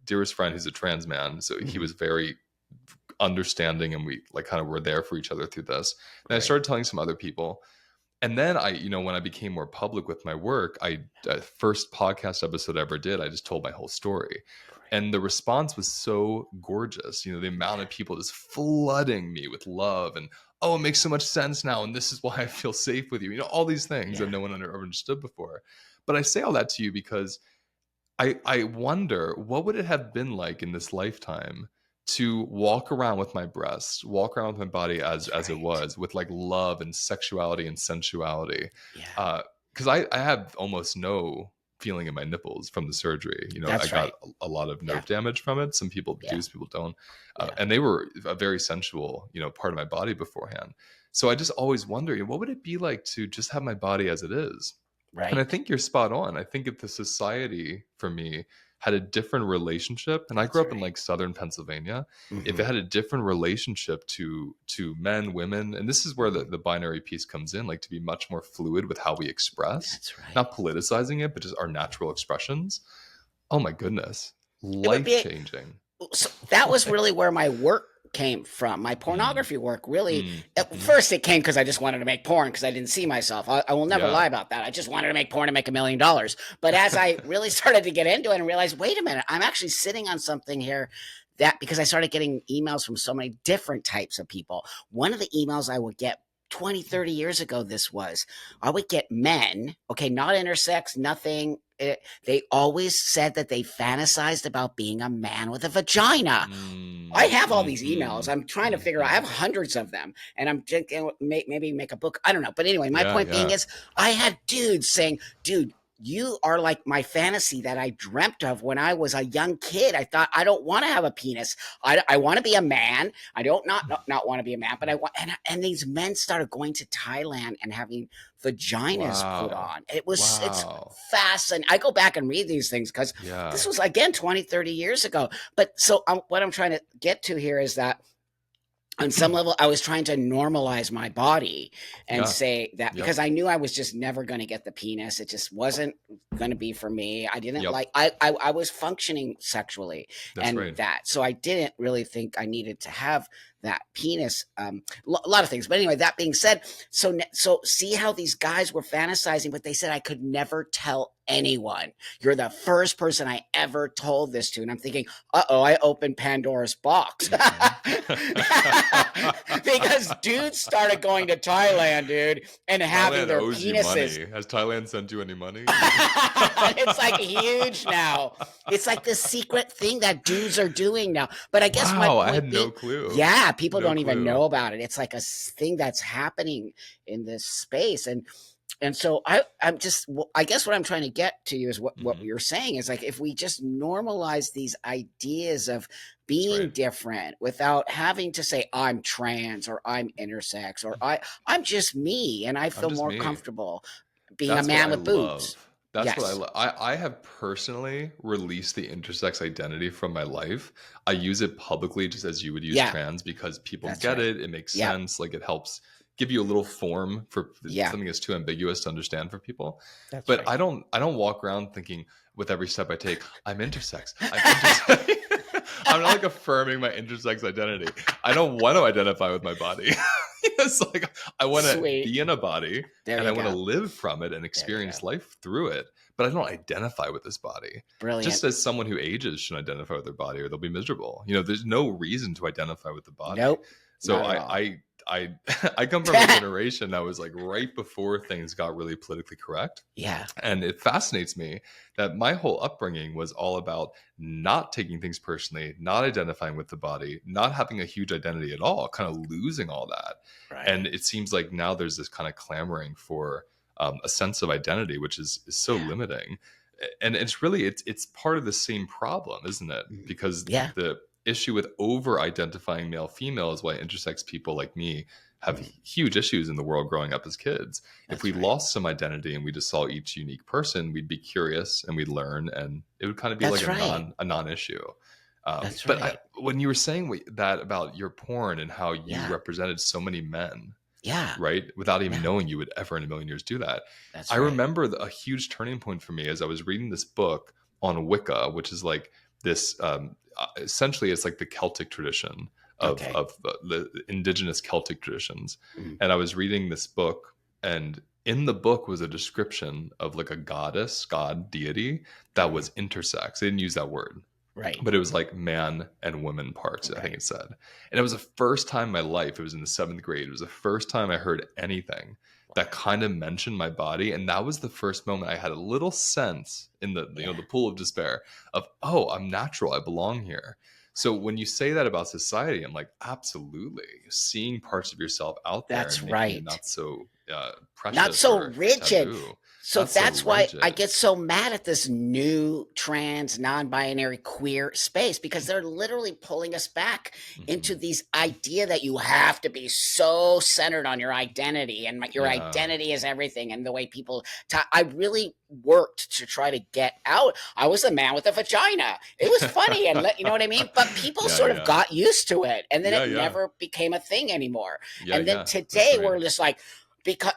dearest friend who's a trans man. So he Mhm. was very understanding and we like kind of were there for each other through this. And I Right. started telling some other people. And then when I became more public with my work, first podcast episode I ever did, I just told my whole story. Great. And the response was so gorgeous. The amount of people just flooding me with love and, oh, it makes so much sense now. And this is why I feel safe with you. All these things that Yeah. no one ever understood before. But I say all that to you because I wonder what would it have been like in this lifetime to walk around with my breasts, walk around with my body That's as it right. was, with like love and sexuality and sensuality. Yeah. Because I have almost no feeling in my nipples from the surgery. I That's got right. a lot of Yeah. nerve damage from it. Some people do, Yeah. some people don't. Yeah. And they were a very sensual, part of my body beforehand. So I just always wonder, what would it be like to just have my body as it is? And I Right. think you're spot on. I think if the society for me had a different relationship, and I grew That's up in right. like southern Pennsylvania, if it Mhm. had a different relationship to men, women, and this is where the, Mhm. the binary piece comes in, like to be much more fluid with how we express, That's right. not politicizing it, but just our natural expressions. Oh my goodness. It would Life be changing. so that was really where my work came from. My Mm, pornography work really, at mhm. first it came because I just wanted to make porn because I didn't see myself. I will never Yeah. lie about that. I just wanted to make porn and make $1 million. But as I really started to get into it and realized, wait a minute, I'm actually sitting on something here that because I started getting emails from so many different types of people. One of the emails I would get 20, 30 years ago, this was I would get men, okay, not intersex, nothing. They always said that they fantasized about being a man with a vagina. I Mm, have all these emails. mhm, I'm trying to figure out. I have mhm. hundreds of them, and I'm thinking maybe make a book. I don't know, but anyway, my Yeah, point being yeah. is, I had dudes saying, "Dude, you are like my fantasy that I dreamt of when I was a young kid. I thought I don't want to have a penis. I want to be a man. I don't not want to be a man, but I want." And these men started going to Thailand and having vaginas put Wow. on. It's Wow. fascinating. I go back and read these things because this Yeah. was again 20, 30 years ago. But so what I'm trying to get to here is that on some level, I was trying to normalize my body and Yeah. say that Yep. because I knew I was just never going to get the penis. It just wasn't going to be for me. I didn't Yep. like, I was functioning sexually That's and right. that. So I didn't really think I needed to have that penis, a lot of things. But anyway, that being said, so see how these guys were fantasizing, but they said I could never tell anyone. You're the first person I ever told this to. And I'm thinking, I opened Pandora's box. Because dudes started going to Thailand, dude, and having Thailand their owes you penises. money. Has Thailand sent you any money? It's like huge now. It's like this secret thing that dudes are doing now. But I guess my Wow, I had point no being, clue. yeah, people No don't even clue. know about it. It's like a thing that's happening in this space. And so I'm just, I guess what I'm trying to get to you is what Hmm. you're saying is like, if we just normalize these ideas of That's being right. different without having to say I'm trans or I'm intersex or I'm just me and I I'm feel just more me. comfortable being a That's what man I with boobs. love. That's what I Yes. love. I have personally released the intersex identity from my life. I use it publicly just as you would use Yeah, trans because people that's get right. it. It makes Yep. sense. Like it helps give you a little form for Yeah, something that's too ambiguous to understand for people. that's But right. I don't walk around thinking with every step I take, I'm intersex. I'm intersex. I'm not like affirming my intersex identity. I don't want to identify with my body. It's like I want to Sweet. be in a body There and I you want to go. live from it and There you experience go. life through it. But I don't identify with this body. Brilliant. Just as someone who ages should identify with their body or they'll be miserable. There's no reason to identify with the body. Nope, So not at all. I I come from a generation that was like right before things got really politically correct. Yeah, And it fascinates me that my whole upbringing was all about not taking things personally, not identifying with the body, not having a huge identity at all, kind of losing all that. right. And it seems like now there's this kind of clamoring for a sense of identity, which is so Yeah. limiting. And it's really it's part of the same problem, isn't it? Mhm. Because Yeah. the issue with over identifying male female is why intersex people like me have Mhm. huge issues in the world growing up as kids. If we That's right. lost some identity and we just saw each unique person, we'd be curious and we'd learn, and it would kind of be like That's right. a non issue. That's But right. when you were saying that about your porn and how you Yeah. represented so many men, Yeah. right, without even Yeah. knowing you would ever in a million years do that, I That's right. remember a huge turning point for me as I was reading this book on Wicca, which is like this. Essentially, it's like the Celtic tradition Okay. of the indigenous Celtic traditions, Mhm. and I was reading this book, and in the book was a description of like a god deity that Mhm. was intersex. They didn't use that word, Right. but it was like man and woman parts, I think Right. it said. And it was the first time in my life, it was in the seventh grade, it was the first time I heard anything that Wow. kind of mentioned my body. And that was the first moment I had a little sense in Yeah. the pool of despair of, oh, I'm natural, I belong here. So when you say that about society, I'm like, absolutely. Seeing parts of yourself out there That's and making it right. not so Not precious so or rigid. taboo, So not so that's why I rigid. get so mad at this new trans, non-binary, queer space because they're literally pulling us back into Mhm. these idea that you have to be so centered on your identity and your Yeah. identity is everything and the way people talk. I really worked to try to get out. I was a man with a vagina. It was funny and you know what I mean? But people Yeah, sort of yeah. got used to it and then Yeah, it yeah. never became a thing anymore. Yeah, And then yeah. That's today right. we're just like, because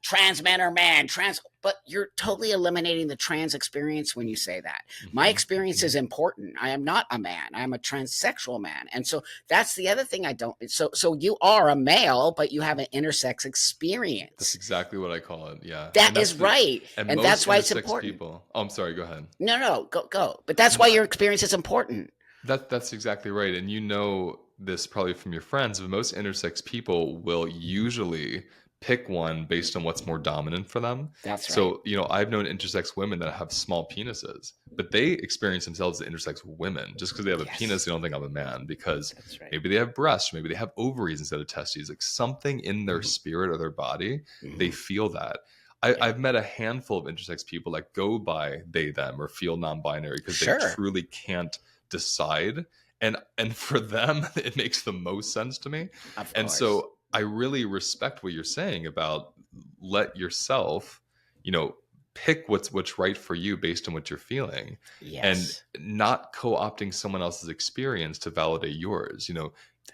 trans men are man trans, but you're totally eliminating the trans experience when you say that. My Mhm, experience mhm. is important. I am not a man, I am a transsexual man, and so that's the other thing I don't. So you are a male but you have an intersex That's experience. exactly what I call it, yeah, That and that's is the right, and and most that's why it's intersex important. people. Oh, I'm sorry, go ahead. No, go, but that's why No, your experience is important. that's exactly right, and you know this probably from your friends, but most intersex people will Mhm. usually pick one based on what's more dominant for them. That's right. So, I've known intersex women that have small penises, but they experience themselves as intersex women. Just because they have a penis, Yes, they don't think I'm a man because that's right. maybe they have breasts, maybe they have ovaries instead of testes. Like something in their Mhm. spirit or their body, they Mhm. feel that. Yeah, I've met a handful of intersex people that go by they, them, or feel non binary because they sure, truly can't decide, and for them it makes the most sense to me. of And course. so I really respect what you're saying about let yourself, you know pick what's right for you based on what you're feeling, and Yes, not co-opting someone else's experience to validate yours. that's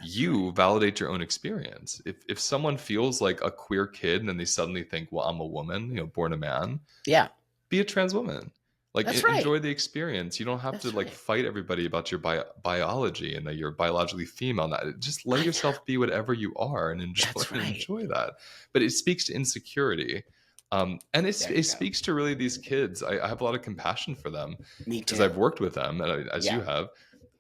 right. You validate your own experience. If someone feels like a queer kid and then they suddenly think, well, I'm a woman, born a man, Yeah. be a trans woman. Like, That's right. enjoy the experience. You don't have to That's like right. fight everybody about your biology and that you're biologically female. Just let I yourself be whatever you are and enjoy That's and right. enjoy that. But it speaks to insecurity. And There it you go. speaks to really these kids. I have a lot of compassion for them Me because I've too. worked with them, and as Yeah. you have,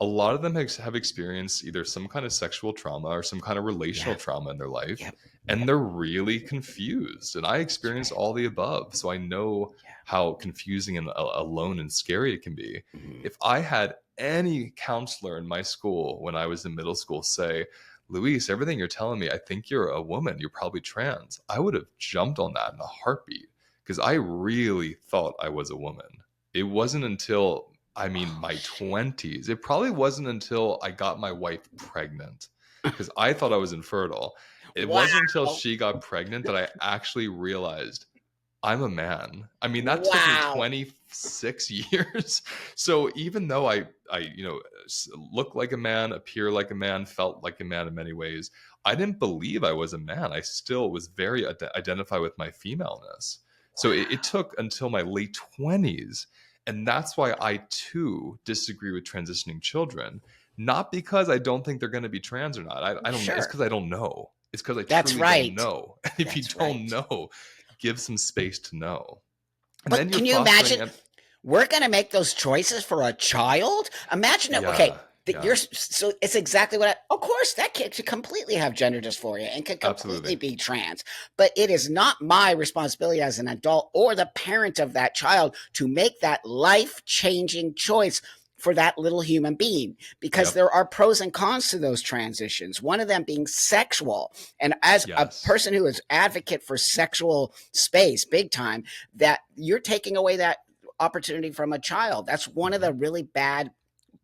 a lot of them have experienced either some kind of sexual trauma or some kind of relational Yeah. trauma in their life, Yep. and Yep. they're really confused. And I That's experienced right. all the above, so I know Yeah. how confusing and alone and scary it can be. Mhm. If I had any counselor in my school when I was in middle school say, Luis, everything you're telling me, I think you're a woman, you're probably trans, I would have jumped on that in a heartbeat because I really thought I was a woman. It wasn't until, I mean, Oh my shit. 20s, it probably wasn't until I got my wife pregnant because I thought I was infertile. It Wow. wasn't until she got pregnant that I actually realized I'm a man. I mean, that took me Wow. 26 years. So even though I, look like a man, appear like a man, felt like a man in many ways, I didn't believe I was a man. I still was very identified with my femaleness. So it Wow. took until my late 20s. And that's why I too disagree with transitioning children. Not because I don't think they're going to be trans or not. I don't know. It's Sure. because I don't know. It's because I That's truly don't right. know. And if you That's don't right. know, give some space to know. And then But you're can you imagine? fostering We're going to make those choices for a child. Imagine it. Okay, yeah, that yeah, you're so it's exactly what. Of course, that kid could completely have gender dysphoria and could completely absolutely. be trans. But it is not my responsibility as an adult or the parent of that child to make that life changing choice for that little human being, because Yep. there are pros and cons to those transitions, one of them being sexual. And as a Yes. person who is advocate for sexual space big time, that you're taking away that opportunity from a child. That's one of Hmm. the really bad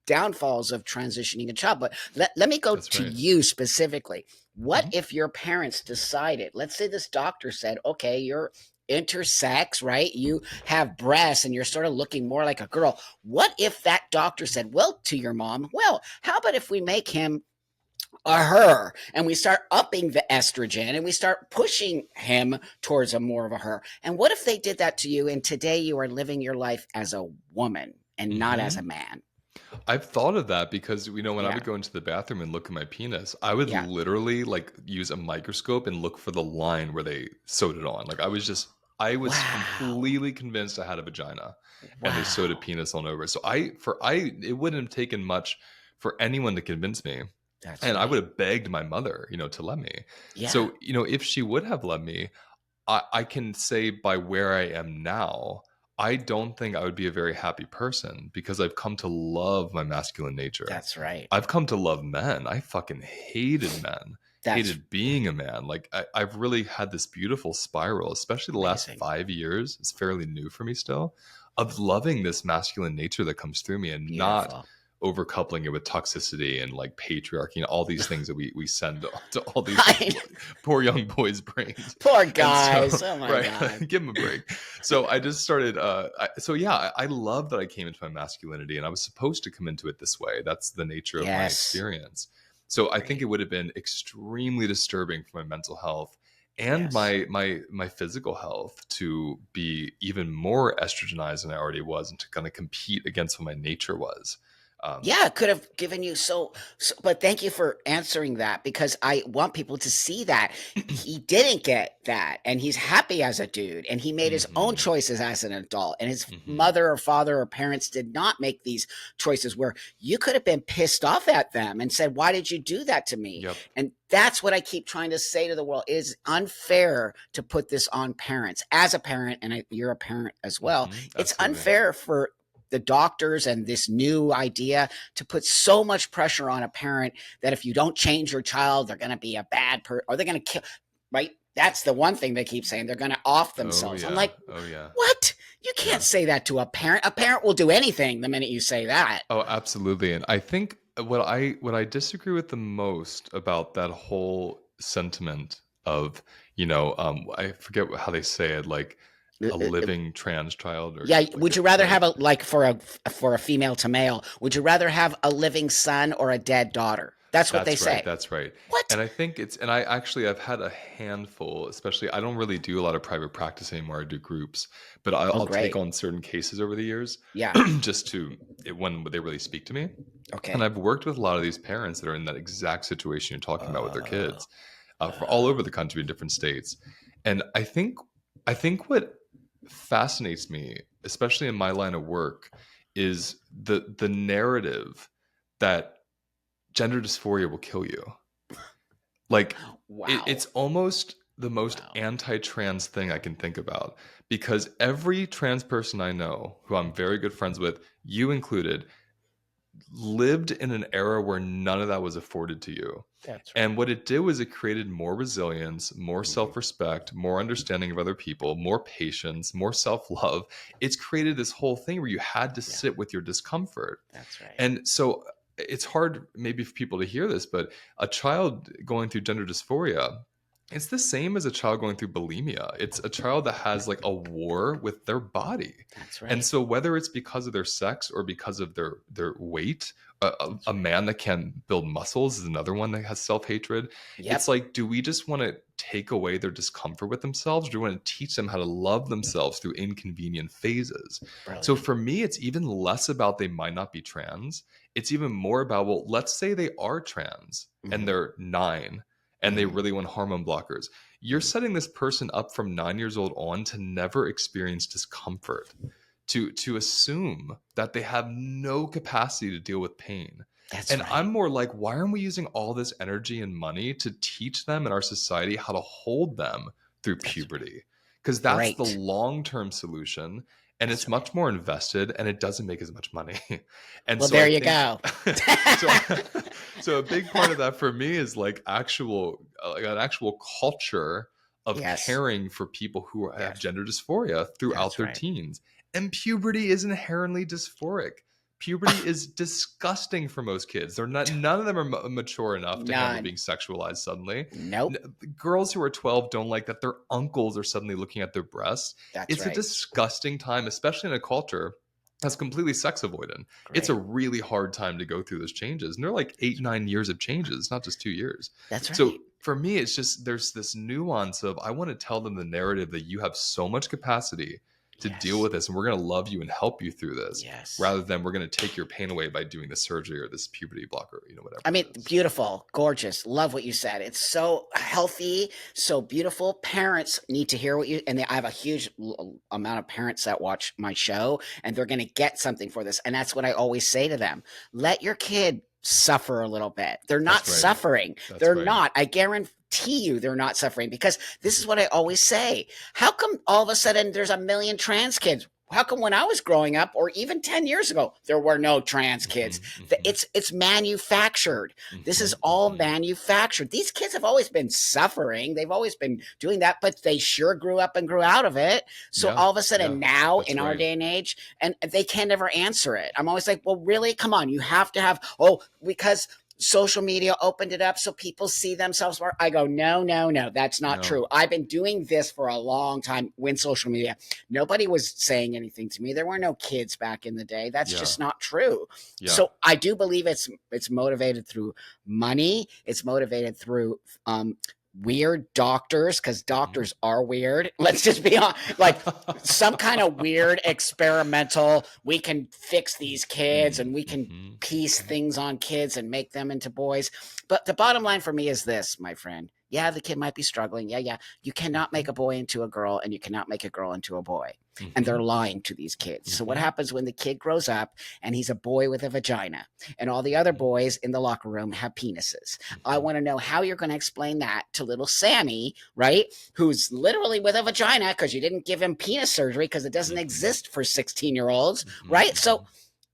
downfalls of transitioning a child. But let me go That's to right. you specifically. What Hmm. if your parents decided, let's say this doctor said, okay, you're intersex, right? You have breasts and you're sort of looking more like a girl. What if that doctor said, well, to your mom, well, how about if we make him a her and we start upping the estrogen and we start pushing him towards a more of a her? And what if they did that to you and today you are living your life as a woman and not as a Hmm. man? I've thought of that because when I Yeah. would go into the bathroom and look at my penis, I would Yeah. literally like use a microscope and look for the line where they sewed it on. Like I was Wow. completely convinced I had a vagina and they sewed a Wow. penis on over. So it wouldn't have taken much for anyone to convince me. That's And I would right. have begged my mother, to let me. Yeah. So, if she would have let me, I can say by where I am now, I don't think I would be a very happy person because I've come to love my masculine nature. That's right. I've come to love men. I fucking hated men, That's hated being a man. Like, I've really had this beautiful spiral, especially the last amazing. 5 years. It's fairly new for me still, of loving this masculine nature that comes through me and not Beautiful. overcoupling it with toxicity and like patriarchy and all these things that we send to all these I poor young boys' brains. Poor And so, guys. Oh my right, God. give them a break. So I just started. So yeah, I love that I came into my masculinity, and I was supposed to come into it this way. That's the nature of my Yes. experience. So I think Great. it would have been extremely disturbing for my mental health and Yes. my physical health to be even more estrogenized than I already was, and to kind of compete against what my nature was. Um, Yeah, it could have given you but thank you for answering that, because I want people to see that he didn't get that and he's happy as a dude and he made his own mhm, choices as an adult, and his mhm. mother or father or parents did not make these choices where you could have been pissed off at them and said, why did you do that to me? Yep. And that's what I keep trying to say to the world. It is unfair to put this on parents. As a parent, and you're a parent as well, Mhm, it's absolutely. unfair for the doctors and this new idea to put so much pressure on a parent that if you don't change your child, they're going to be a bad person or they're going to kill, right? That's the one thing they keep saying. They're going to off Oh themselves. I'm yeah. like, Oh yeah. what? You can't Yeah. say that to a parent. A parent will do anything the minute you say that. Oh, absolutely. And I think what I disagree with the most about that whole sentiment of, I forget how they say it, like Uh, a uh, uh, living trans child or Yeah. like Would you rather right. have for a female to male, would you rather have a living son or a dead daughter? That's what they That's right, say. that's right. What? And I think and I actually I've had a handful, especially I don't really do a lot of private practice anymore, I do groups, but Oh, I'll take great. on certain cases over the years Yeah. just when they really speak to me. And Okay. I've worked with a lot of these parents that are in that exact situation you're talking about with their Uh, kids, for all uh, over the country in different states. And I think what fascinates me, especially in my line of work, is the narrative that gender dysphoria will kill you. Like wow. it's almost the most Wow. anti-trans thing I can think about, because every trans person I know who I'm very good friends with, you included, lived in an era where none of that was afforded to you. That's And right. what it did was it created more resilience, more Mhm. self respect, more understanding of other people, more patience, more self love. It's created this whole thing where you had to Yeah, sit with your discomfort. that's right. And so it's hard maybe for people to hear this, but a child going through gender dysphoria, it's the same as a child going through bulimia. It's a child that has like a war with their body. That's And right. so whether it's because of their sex or because of their weight, That's a right. man that can build muscles is another one that has self-hatred. It's Yep. like, do we just want to take away their discomfort with themselves? Or do we want to teach them how to love themselves through inconvenient phases? So Brilliant. for me, it's even less about they might not be trans. It's even more about, well, let's say they are trans and Mhm. they're 9 and they Mhm. really want hormone blockers. You're Mhm. setting this person up from 9 years old on to never experience discomfort, to assume that they have no capacity to deal with pain. That's And I'm right. more like, why aren't we using all this energy and money to teach them in our society how to hold them through That's right. puberty? Because that's the Great. long-term solution, and That's it's right. much more invested and it doesn't make as much money. And Well, so there I you think go. so so a big part of that for me is like an actual culture of Yes. caring for people who have Yes. gender dysphoria throughout That's their right. teens. And puberty is inherently dysphoric. Puberty is disgusting for most kids. They're not None of them are mature enough to handle None. being sexualized suddenly. Nope. Girls who are 12 don't like that their uncles are suddenly looking at their breasts. That's It's a right. disgusting time, especially in a culture that's completely sex avoidant. It's a Great. really hard time to go through those changes. And they're like eight, That's right. 9 years of changes, not just 2 years. That's So right. for me, it's just there's this nuance of I want to tell them the narrative that you have so much capacity to deal Yes. with this, and we're going to love you and help you through this, Yes. rather than we're going to take your pain away by doing the surgery or this puberty blocker, I whatever mean, it is. beautiful, gorgeous. Love what you said. It's so healthy, so beautiful. Parents need to hear what you, and I have a huge amount of parents that watch my show, and they're going to get something for this. And that's what I always say to them: let your kid suffer a little bit. They're not That's right. suffering. That's They're right. not. I guarantee you they're not suffering, because this is what I always say. How come all of a sudden there's a million trans kids? How come when I was growing up, or even 10 years ago, there were no trans kids? Hmm. Hmm. It's manufactured. This is Hmm. all Hmm. manufactured. These kids have always been suffering. They've always been doing that, but they sure grew up and grew out of it. So Yeah. all of a Yeah. sudden now That's in our right. day and age, and they can never answer it. I'm always like, well, really? Come on. You have to have, oh, because social media opened it up so people see themselves more. I go, no, no, no, that's not No. true. I've been doing this for a long time when social media. Nobody was saying anything to me. There were no kids back in the day. That's Yeah. just not true. Yeah. So I do believe it's motivated through money. It's motivated through weird doctors, because Hmm. doctors are weird. Let's just be on, like, some kind of weird experimental. We can fix these kids Mm, and we can mhm, piece mhm. things on kids and make them into boys. But the bottom line for me is this, my friend. Yeah, the kid might be struggling. Yeah, yeah. You cannot make Mhm, a boy into a girl, and you cannot make a girl into a boy. And they're mhm, lying to these kids. So what mhm, happens when the kid grows up and he's a boy with a vagina, and all the other mhm, boys in the locker room have penises? I mhm, want to know how you're going to explain that to little Sammy, right? Who's literally with a vagina because you didn't give him penis surgery because it doesn't mhm, exist for 16-year-olds, mhm, right? So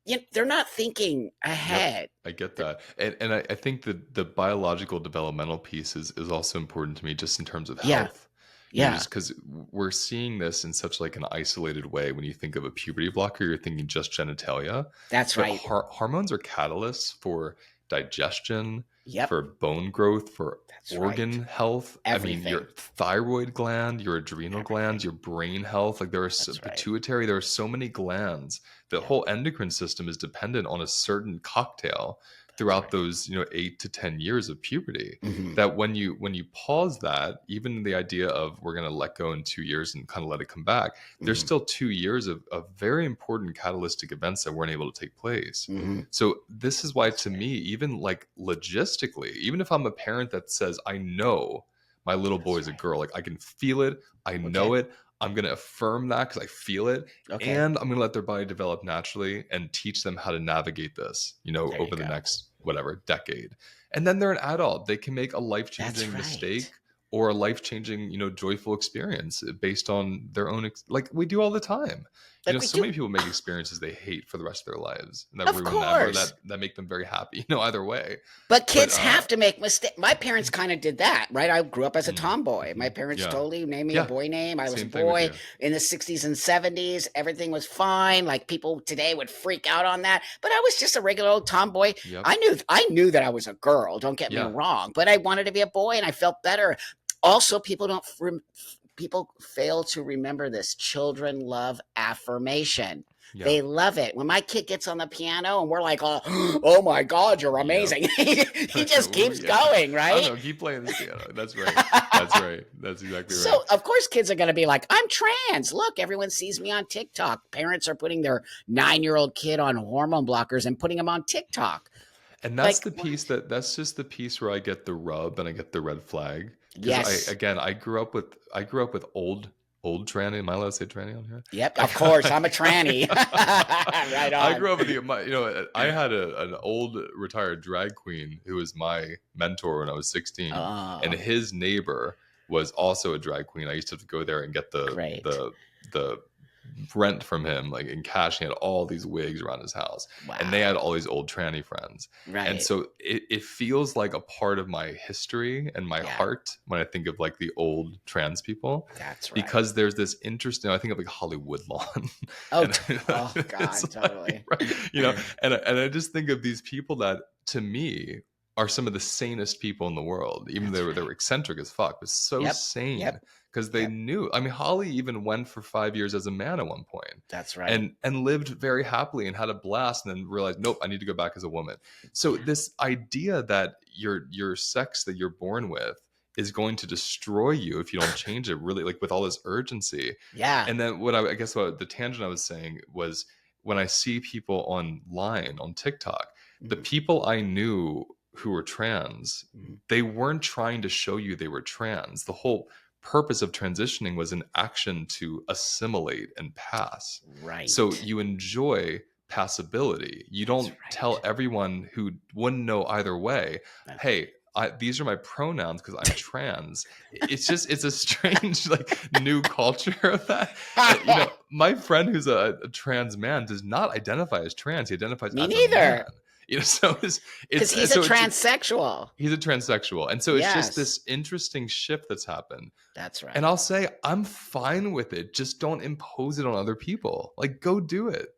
mhm. they're not thinking Yep, ahead. I get that, and I think that the biological developmental piece is also important to me, just in terms of Yeah, health. yeah, Just because we're seeing this in such like an isolated way. When you think of a puberty blocker, you're thinking just genitalia, that's but right. hormones are catalysts for digestion, Yep, for bone growth, for that's right. organ health. I mean, your Everything. thyroid gland, your adrenal glands, Everything. your brain health. Like there are That's right. pituitary. There are so many glands. The Yep, whole endocrine system is dependent on a certain cocktail That's throughout right. those 8 to 10 years of puberty, Mhm. that when you pause that, even the idea of we're going to let go in 2 years and kind of let it come back, there's Mhm. still 2 years of very important catalytic events that weren't able to take place. Mhm. So this is why, That's to right. me, even like logistically, even if I'm a parent that says I know my little boy That's is a right. girl, like I can feel it, I Okay. know it, I'm going to affirm that because I feel it, Okay. and I'm going to let their body develop naturally and teach them how to navigate this, There you over the go. next whatever decade. And then they're an adult. They can make a That's life-changing right. mistake or a life-changing, joyful experience based on their own like we do all the time. Like we So do. many people make experiences they hate for the rest of their lives and that Of ruin them or course. that make them very happy, either way. But But kids have to make mistakes. My parents kind of did that, right? I grew up as a tomboy. My mhm. parents Yeah. totally named me a Yeah. boy name. I was a Same thing with boy you. in the 60s and 70s. Everything was fine. Like people today would freak out on that. But I was just a regular old tomboy. Yep. I knew that I was a girl, don't get me Yeah. wrong, but I wanted to be a boy and I felt better. Also, people fail to remember this. Children love affirmation. Yeah. They love it. When my kid gets on the piano and we're like, oh my God, you're Yep. amazing. He just Ooh, keeps yeah. going, I don't right? know. Keep playing this piano. That's right. That's right. That's exactly right. So, of course, kids are going to be like, I'm trans. Look, everyone sees me on TikTok. Parents are putting their 9-year-old kid on hormone blockers and putting him on TikTok. And that's Like, the piece what? that's just the piece where I get the rub and I get the red flag because Yes. I grew up with old tranny. Am I allowed to say tranny on here? Yep. Of course. I'm a tranny. I, Right I on. grew up with I had an old retired drag queen who was my mentor when I was 16, and Oh, his neighbor was also a drag queen. I used to have to go there and get great. the rent from him, like in cash. He had all these wigs around his house, and they had Wow. all these old tranny friends. And Right. so it feels like a part of my history and my Yeah. heart when I think of like the old trans people, That's right. because there's this interesting, I think of like Hollywood Lawn, Oh, and oh it's God, like, totally. right, and I just think of these people that to me are some of the sanest people in the world, even though That's they were right. eccentric as fuck, but so Yep. sane Yep. because they Yep. knew. I mean, Holly even went for 5 years as a man at one point, That's right. and lived very happily and had a blast, and then realized, nope, I need to go back as a woman. So Yeah. this idea that your sex that you're born with is going to destroy you if you don't change it, really, like with all this urgency. Yeah. And then I guess what the tangent I was saying was, when I see people online on TikTok, the Mhm. people I knew who were trans, Mhm. they weren't trying to show you they were trans. The whole purpose of transitioning was an action to assimilate and pass. So Right. you enjoy passability. You That's don't tell right. everyone who wouldn't know either way, That- hey, these are my pronouns because I'm trans. It's a strange like new culture of that. My friend who's a trans man does not identify as trans. He identifies Me as a man. neither. So Because he's a transsexual. he's a transsexual, and so it's just Yes. this interesting shift that's happened. That's And right. I'll say I'm fine with it. Just don't impose it on other people. Like, go do it.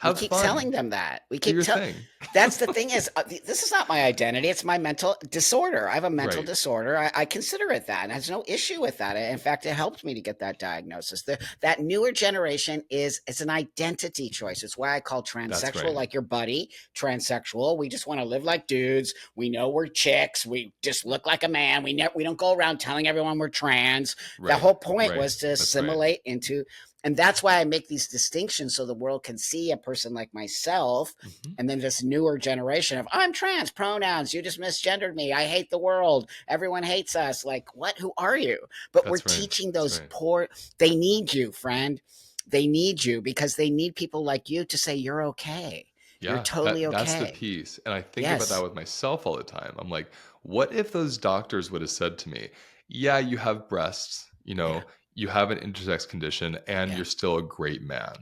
We Have keep telling fun. them that. We Do keep your tell. thing. That's the thing is, this is not my identity. It's my mental disorder. I have a mental Right. disorder. I consider it that, and there's no issue with that. In fact, it helped me to get that diagnosis. That newer generation it's an identity choice. It's why I call That's transsexual, right. like your buddy, transsexual. We just want to live like dudes. We know we're chicks. We just look like a man. We don't go around telling everyone we're trans. The Right. whole point Right. was to That's right. assimilate into, and that's why I make these distinctions so the world can see a person like myself, Mhm. and then this newer generation of I'm trans pronouns, you just misgendered me, I hate the world, everyone hates us. Like, what? Who are you? But we're That's right. teaching That's those right. poor, they need you, friend. They need you because they need people like you to say you're okay. You're Yeah, totally that's the okay. piece. And I think about that Yes. with myself all the time. I'm like, what if those doctors would have said to me, yeah, you have breasts, Yeah. you have an intersex condition, and Yeah. you're still a great man.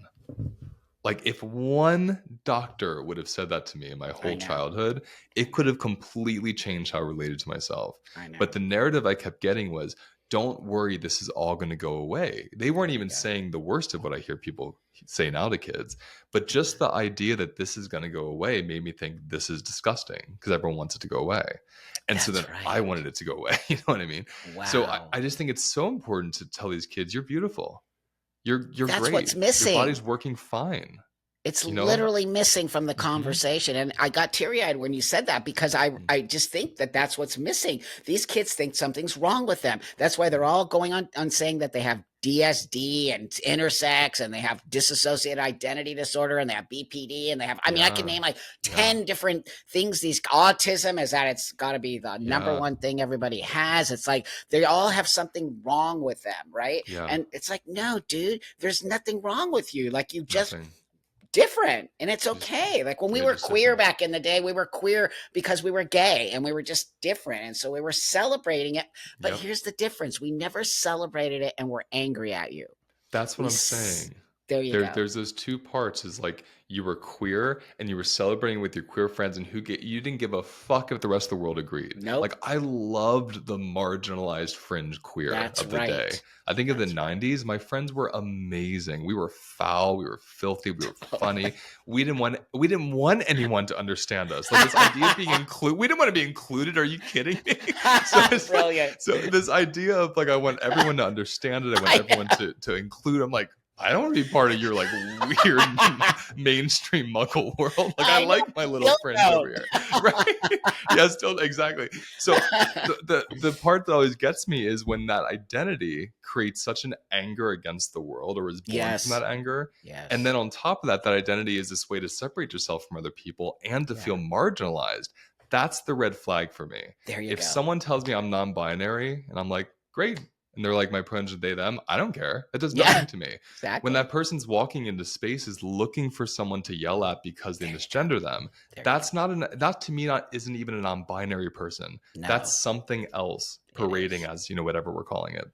Like, if one doctor would have said that to me in my I whole know. childhood, I it know. could have completely changed how I related to myself. I But know. the narrative I kept getting was, don't worry, this is all going to go away. They There weren't you even go. saying the worst of what I hear people say now to kids, but just the idea that this is going to go away made me think this is disgusting because everyone wants it to go away. And so then That's I right. wanted it to go away. You know what I mean? So Wow. I just think it's so important to tell these kids, you're beautiful. You're That's what's great. Your body's missing. working fine. It's you know? literally missing from the Hmm. conversation, and I got teary-eyed when you said that because I just think that that's what's missing. These kids think something's wrong with them. That's why they're all going on saying that they have DSD and intersex, and they have dissociated identity disorder, and they have BPD, and they have, I mean, I can Yeah. name like Yeah. 10 different things. These autism is that it's got to be the number Yeah. one thing everybody has. It's like they all have something wrong with them, right? Yeah. And it's like, no, dude, there's nothing wrong with you. Like, you just Nothing. different, and it's Just okay. Like when we You're were just queer different. back in the day, we were queer because we were gay and we were just different, and so we were celebrating it. But Yep. here's the difference: we never celebrated it and we're angry at you. That's what we I'm s- saying. there you go. There's those two parts. Is like you were queer and you were celebrating with your queer friends, and you didn't give a fuck if the rest of the world agreed. Like Nope. I loved the marginalized fringe queer That's of the day. right. I think of the That's right. '90s, my friends were amazing. We were foul, we were filthy, we were funny. Totally. We didn't want anyone to understand us. Like this idea of being included. We didn't want to be included. Are you kidding me? So it's like Brilliant. so this idea of like I want everyone to understand it. I want I everyone to include. I'm like, I don't want to be part of your like weird mainstream muggle world. Like I I know. like my little Still fringe over don't. here. Right. Yeah, still exactly. So the part that always gets me is when that identity creates such an anger against the world or is born from Yes. that anger. And Yes. then on top of that, that identity is this way to separate yourself from other people and to Yeah. feel marginalized. That's the red flag for me. There you If go. someone tells me I'm non-binary and I'm like, great, and they're like my pronouns are they them, I don't care. It does Yeah. nothing to me. When Exactly. that person's walking into spaces looking for someone to yell at because they There you go. misgender them, There you go. that's not an that to me not isn't even a non-binary person. That's No, something else it parading is. as, whatever we're calling it.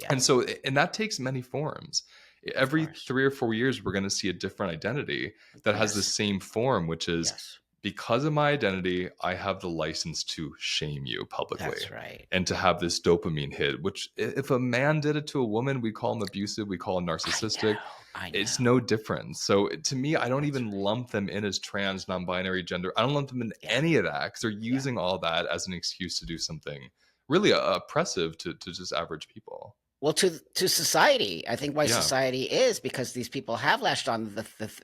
And Yes. so and that takes many forms. Of Every course. 3 or 4 years we're going to see a different identity that has the Yes. same form, which is Yes. because of my identity, I have the license to shame you publicly That's right. and to have this dopamine hit, which if a man did it to a woman, we call him abusive, we call him I narcissistic. know. I It's know. no different. So to me, I don't That's even right. lump them in as trans, non-binary, gender. I don't lump them in Yeah. any of that because they're Yeah. using all that as an excuse to do something really oppressive to just average people. Well, to society, I think why Yeah. society is because these people have latched on.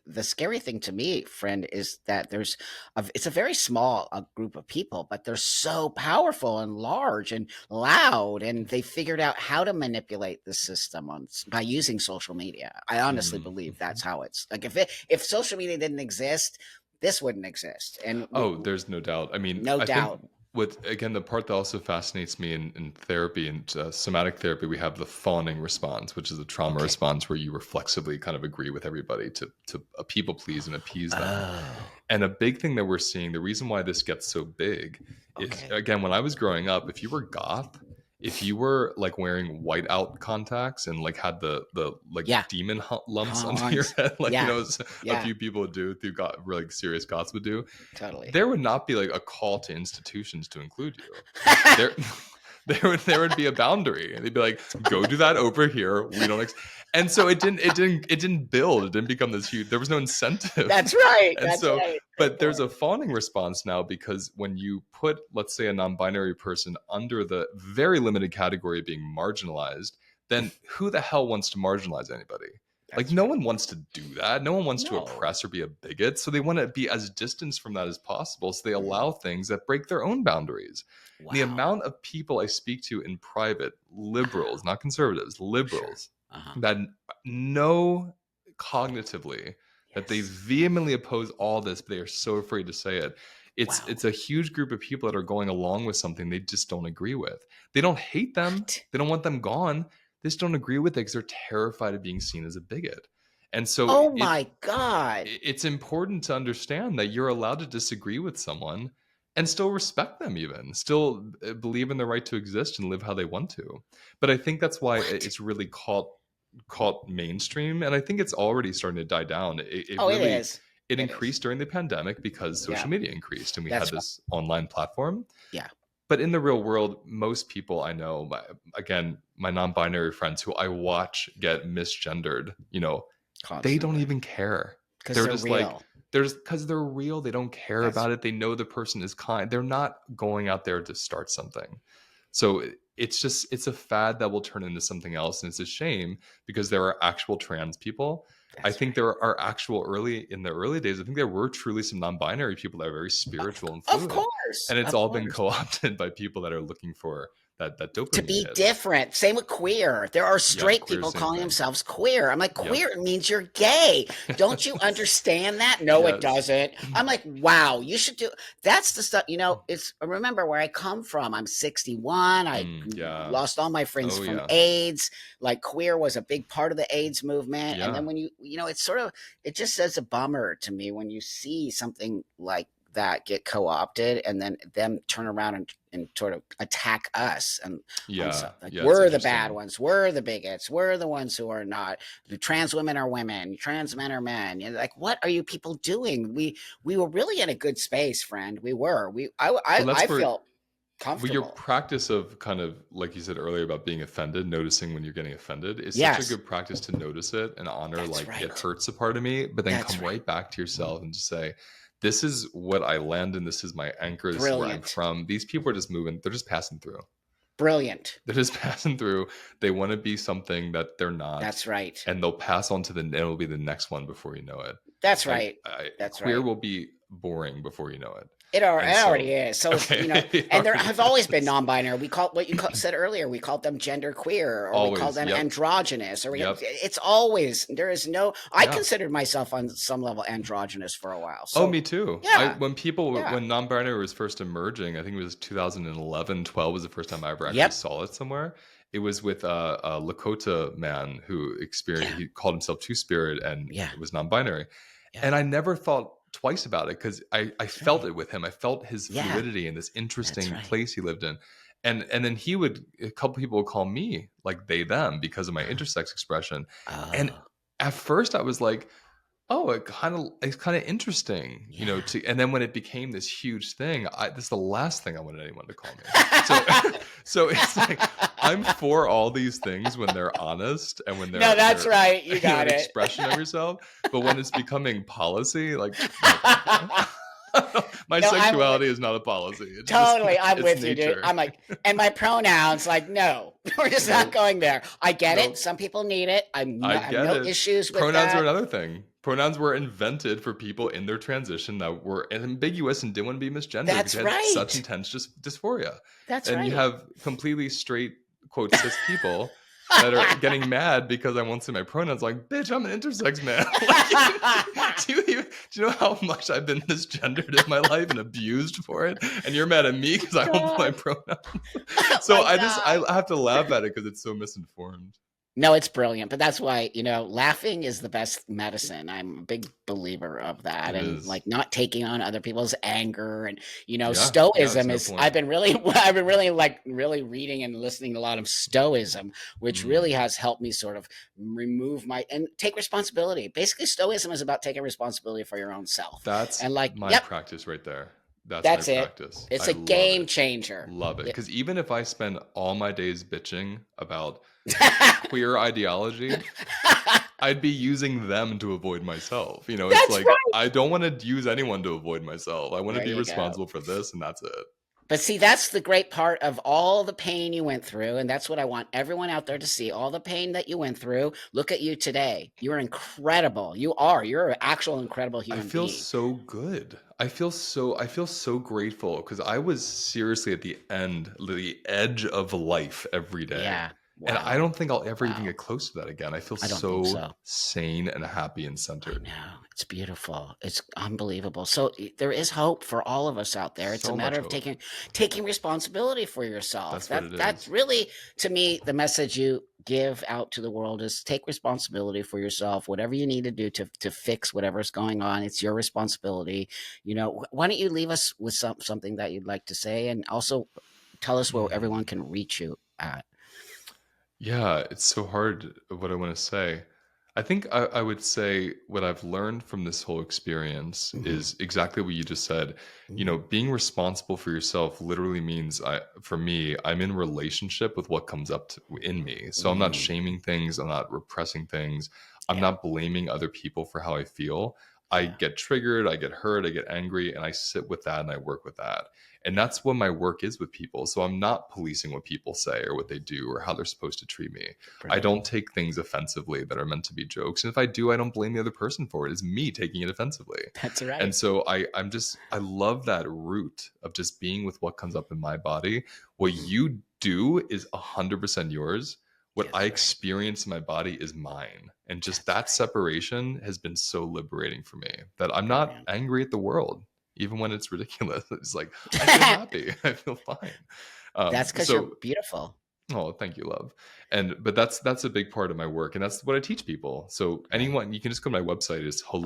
The scary thing to me, friend, is that it's a very small group of people, but they're so powerful and large and loud, and they figured out how to manipulate the system by using social media. I honestly believe Mhm. that's how it's like. If social media didn't exist, this wouldn't exist, and Oh, there's no doubt. I mean, no I think doubt. with again the part that also fascinates me in therapy and somatic therapy, we have the fawning response, which is a trauma Okay. response where you reflexively kind of agree with everybody to people please and appease them. Oh, And a big thing that we're seeing, the reason why this gets so big is okay. again, when I was growing up, if you were goth, if you were like wearing whiteout contacts and like had the like Yeah. demon lumps under your Hans. head, like Yeah. as a Yeah. few people would do through got like serious goths would do, Totally. there would not be like a call to institutions to include you. There there would be a boundary. And they'd be like, go do that over here. We don't and so it didn't build. It didn't become this huge, there was no incentive. That's right. And That's so, right. Good but there's point. a fawning response now because when you put, let's say, a non-binary person under the very limited category of being marginalized, then who the hell wants to marginalize anybody? Like That's no right. one wants to do that. No one wants to No. oppress or be a bigot. So they want to be as distanced from that as possible. So they Mm. allow things that break their own boundaries. The Wow. amount of people I speak to in private, Uh-huh. liberals, not conservatives, Sure. liberals, Uh-huh. that know cognitively that they Yes. vehemently oppose all this, but they are so afraid to say it. It's Wow. a huge group of people that are going along with something they just don't agree with. They don't hate them. What? They don't want them gone. They just don't agree with it because they're terrified of being seen as a bigot. And so Oh my God. it's important to understand that you're allowed to disagree with someone and still respect them, even still believe in their right to exist and live how they want to. But I think that's why What? it's really caught mainstream, and I think it's already starting to die down. It Oh, it really is. it It is. increased during the pandemic because Yeah. social media increased and we had That's right. this online platform. Yeah. But in the real world, most people I know, again, my non-binary friends who I watch get misgendered, they don't Constantly. even care. Because They're they're just like, real. there's because they're real. They don't care That's about it. They know the person is kind. They're not going out there to start something. So it's a fad that will turn into something else, and it's a shame because there are actual trans people. I That's think right. there are actual in the early days, I think there were truly some non-binary people that are very spiritual and Of fluid, course. and it's Of all been course. co-opted by people that are looking for that To dopamine be hit. different. Same with queer. There are Yep, straight queer, people same calling thing. themselves queer. I'm like, Yep. queer means you're gay. Don't you understand that? No, it Yes. doesn't. I'm like, wow, you should do that's the stuff, it's remember where I come from. I'm 61. I Yeah. lost all my friends Oh from yeah. AIDS. Like queer was a big part of the AIDS movement. And Yeah. then when it's sort of it just says a bummer to me when you see something like that get co-opted and then them turn around and sort of attack us and on Yeah. stuff like Yeah, it's we're the bad interesting. ones, we're the bigots, we're the ones who are not. The trans women are women, trans men are men. Like, what are you people doing? We were really in a good space, friend. We were. Well, I that's where feel your comfortable. practice of kind of like you said earlier about being offended, noticing when you're getting offended is such a Yes, good practice to notice it and honor that's like it right. hurts a part of me, but then That's come right. right back to yourself and just say, this is what I land in, this is my anchor, this is where I'm Brilliant. from. These people are just moving, they're just passing through. Brilliant. They're just passing through. They want to be something that they're not, That's right. and they'll pass on to it'll be the next one before you know it. That's Like right. That's queer right. will be boring before you know it. It And already so, is. So okay, it and there already have always been is. non-binary. We call what said earlier. We called them gender queer, or we call Always. them Yep. androgynous, or Yep. it's always there is no. I Yeah. considered myself on some level androgynous for a while. Oh, So me too. yeah, yeah, When non-binary was first emerging, I think it was 2011, 12 was the first time I ever actually yep, saw it somewhere. It was with a Lakota man who experienced, yeah, he called himself Two-Spirit and yeah, was non-binary. yeah. And I never thought twice about it because I That's felt right. it with him. I felt his Yeah, fluidity and this that's interesting right. place he lived in. And then a couple people would call me like they, them because of my intersex expression. And Oh, at first I was like, oh, it's kind of interesting, yeah. and then when it became this huge thing, this is the last thing I wanted anyone to call me. So so it's like I'm for all these things when they're honest and when No, that's they're right. You an got it. expression of yourself, but when it's becoming policy, like no, thank you. My No, I'm with sexuality is not a policy. It's just totally. I'm it's with you, dude. nature. I'm like, and my pronouns, like, no, we're just not Nope. going there. I get it. Nope. Some people need it. I I have get no it. issues with Pronouns are that. another thing. Pronouns were invented for people in their transition that were ambiguous and didn't want to be misgendered because That's they had such right. intense dysphoria. That's And you right. have completely straight, quote, cis people that are getting mad because I won't say my pronouns. Like, bitch, I'm an intersex man. Like, do you know how much I've been misgendered in my life and abused for it? And you're mad at me because I won't put my God. pronouns. Oh So my I God. have to laugh at it because it's so misinformed. No, it's brilliant. But that's why, laughing is the best medicine. I'm a big believer of that. It And is. like not taking on other people's anger and, Yeah. Yeah. It's stoicism no is, point. I've been really like really reading and listening to a lot of stoicism, which Mm. really has helped me sort of remove and take responsibility. Basically, stoicism is about taking responsibility for your own self. That's And like, my yep, practice right there. That's my that's it. practice. It's I a love game it. changer. Love it. It- Because even if I spend all my days bitching about queer ideology, I'd be using them to avoid myself. It's that's like right. I don't want to use anyone to avoid myself. I want to There be you go. responsible for this, and that's it. But see, that's the great part of all the pain you went through. And that's what I want everyone out there to see. All the pain that you went through. Look at you today. You're incredible. You are. You're an actual incredible I human feel being. so good. I feel so grateful because I was seriously at the edge of life every day. Yeah. And I Wow. don't think I'll ever even Wow. get close to that again. I feel I don't think so so. sane and happy and I centered. know. It's beautiful. It's unbelievable. So there is hope for all of us out there. It's a So much matter of hope. taking responsibility for yourself. That's what it That's is. really to me the message you give out to the world is take responsibility for yourself. Whatever you need to do to fix whatever's going on, it's your responsibility. Why don't you leave us with something that you'd like to say and also tell us where everyone Mm. can reach you at. Yeah, it's so hard what I want to say. I think I would say what I've learned from this whole experience Mhm. is exactly what you just said. Mhm. Being responsible for yourself literally means for me, I'm in relationship with what comes up in me. So I'm not Mm. shaming things, I'm not repressing things, I'm Yeah. not blaming other people for how I feel. I Yeah. get triggered, I get hurt, I get angry, and I sit with that and I work with that. And that's what my work is with people. So I'm not policing what people say or what they do or how they're supposed to treat me. I Brilliant. don't take things offensively that are meant to be jokes. And if I do, I don't blame the other person for it. It's me taking it offensively. That's And right. so I love that root of just being with what comes up in my body. What Mhm. you do is 100% yours. What I That's right. experience in my body is mine. And just That's that right. separation has been so liberating for me that I'm not Brilliant. angry at the world, even when it's ridiculous. It's like, I feel happy. I feel fine. That's because you're So, beautiful. oh, thank you, love. But that's a big part of my work. And that's what I teach people. So Right. anyone, you can just go to my website, is Okay.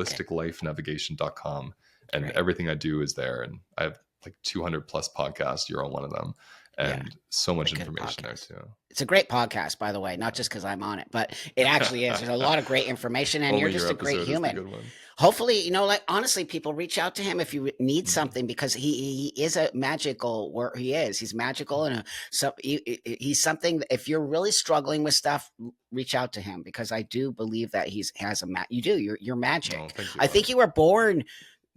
holisticlifenavigation.com. And Great. everything I do is there. And I have like 200 plus podcasts. You're on one of them. Yeah. And so much Wicked information there podcast. too. It's a great podcast, by the way, not just because I'm on it, but it actually is. There's a lot of great information, and you're Only your just a great episode is the human. good one. Hopefully, like honestly, people reach out to him if you need Mm. something because he is a magical. Where he is, he's magical, and so he's something. If you're really struggling with stuff, reach out to him because I do believe that has a you do. You're Oh, magic. thank you, I think love. you were born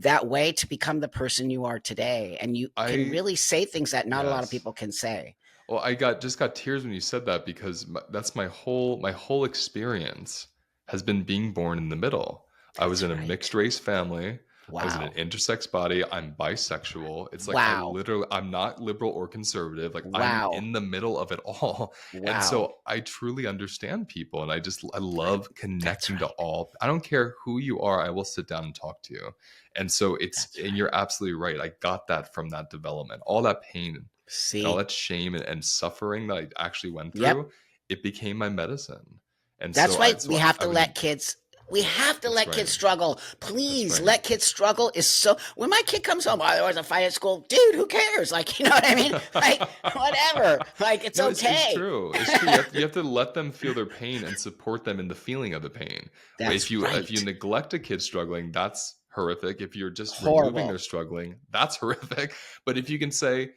that way to become the person you are today, and you can I really say things that not a lot of Yes. people can say. Well, I just got tears when you said that because that's my whole experience has been being born in the middle. I was That's in a right. mixed race family. I was in an Wow. intersex body. I'm bisexual. It's like Wow. I'm not liberal or conservative. Like I'm Wow. in the middle of it all. And Wow. so I truly understand people and I I love That's connecting to right. all. I don't care who you are. I will sit down and talk to you. And so That's and right. you're absolutely right. I got that from that development. All that pain and all See? that shame and suffering that I actually went Yep. through, it became my medicine. And That's so why so we have I to would let kids we have to that's let right. kids struggle. That's Please right. let kids struggle is so when my kid comes home, oh, there was a fight at school. Dude, who cares? Like, you know what I mean? Like, whatever. Like, it's No, it's okay. true. It's true. You have to let them feel their pain and support them in the feeling of the pain. That's If you right. neglect a kid struggling, that's horrific. If you're just removing their Horrible. struggling, that's horrific. But if you can say,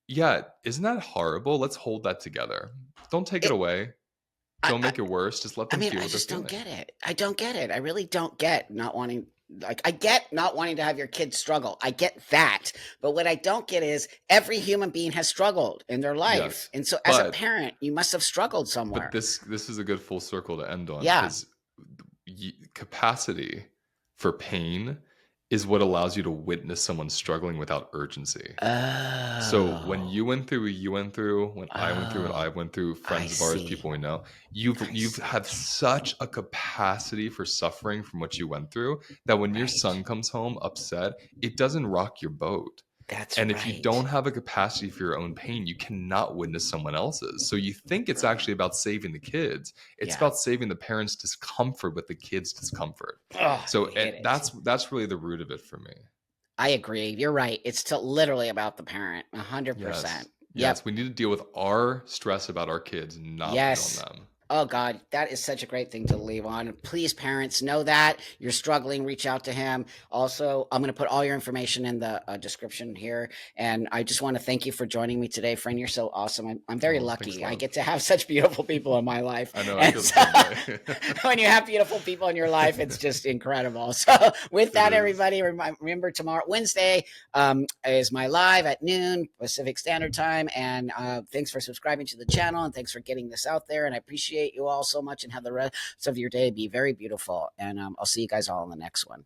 "Yeah, isn't that horrible? Let's hold that together. Don't take it It, away. I, Don't make it worse. Just let I them mean, feel I what they're just don't feeling." get it. I don't get it. I really don't get not wanting like I get not wanting to have your kids struggle. I get that. But what I don't get is every human being has struggled in their life. Yes. And so as a But parent, you must have struggled But somewhere. this is a good full circle to end on Yeah. because capacity for pain is what allows you to witness someone struggling without urgency. So when Oh. you went through what you went through, when I went through what I Oh. went through, I friends of ours, see. people we know, I you've see. had such a capacity for suffering from what you went through that when your Right. son comes home upset, it doesn't rock your boat. That's And if you right. don't have a capacity for your own pain, you cannot witness someone else's. So you think it's Brilliant. actually about saving the kids. It's Yeah. about saving the parents' discomfort with the kids' discomfort. Oh, I So hate it. that's really the root of it for me. I agree. You're right. It's literally about the parent. Yes. 100%. Yep. Yes. We need to deal with our stress about our kids, not put it on Yes. them. Oh God, that is such a great thing to leave on. Please, parents, know that you're struggling. Reach out to him. Also, I'm going to put all your information in the description here. And I just want to thank you for joining me today, friend. You're so awesome. I'm very Oh, thanks, lucky. I get love. to have such beautiful people in my life. I know I And feel the so same way. when you have beautiful people in your life, it's just incredible. So with It that, is. everybody, remember tomorrow, Wednesday, is my live at noon Pacific Standard Time. And thanks for subscribing to the channel and thanks for getting this out there. And I appreciate you all so much and have the rest of your day be very beautiful. And I'll see you guys all in the next one.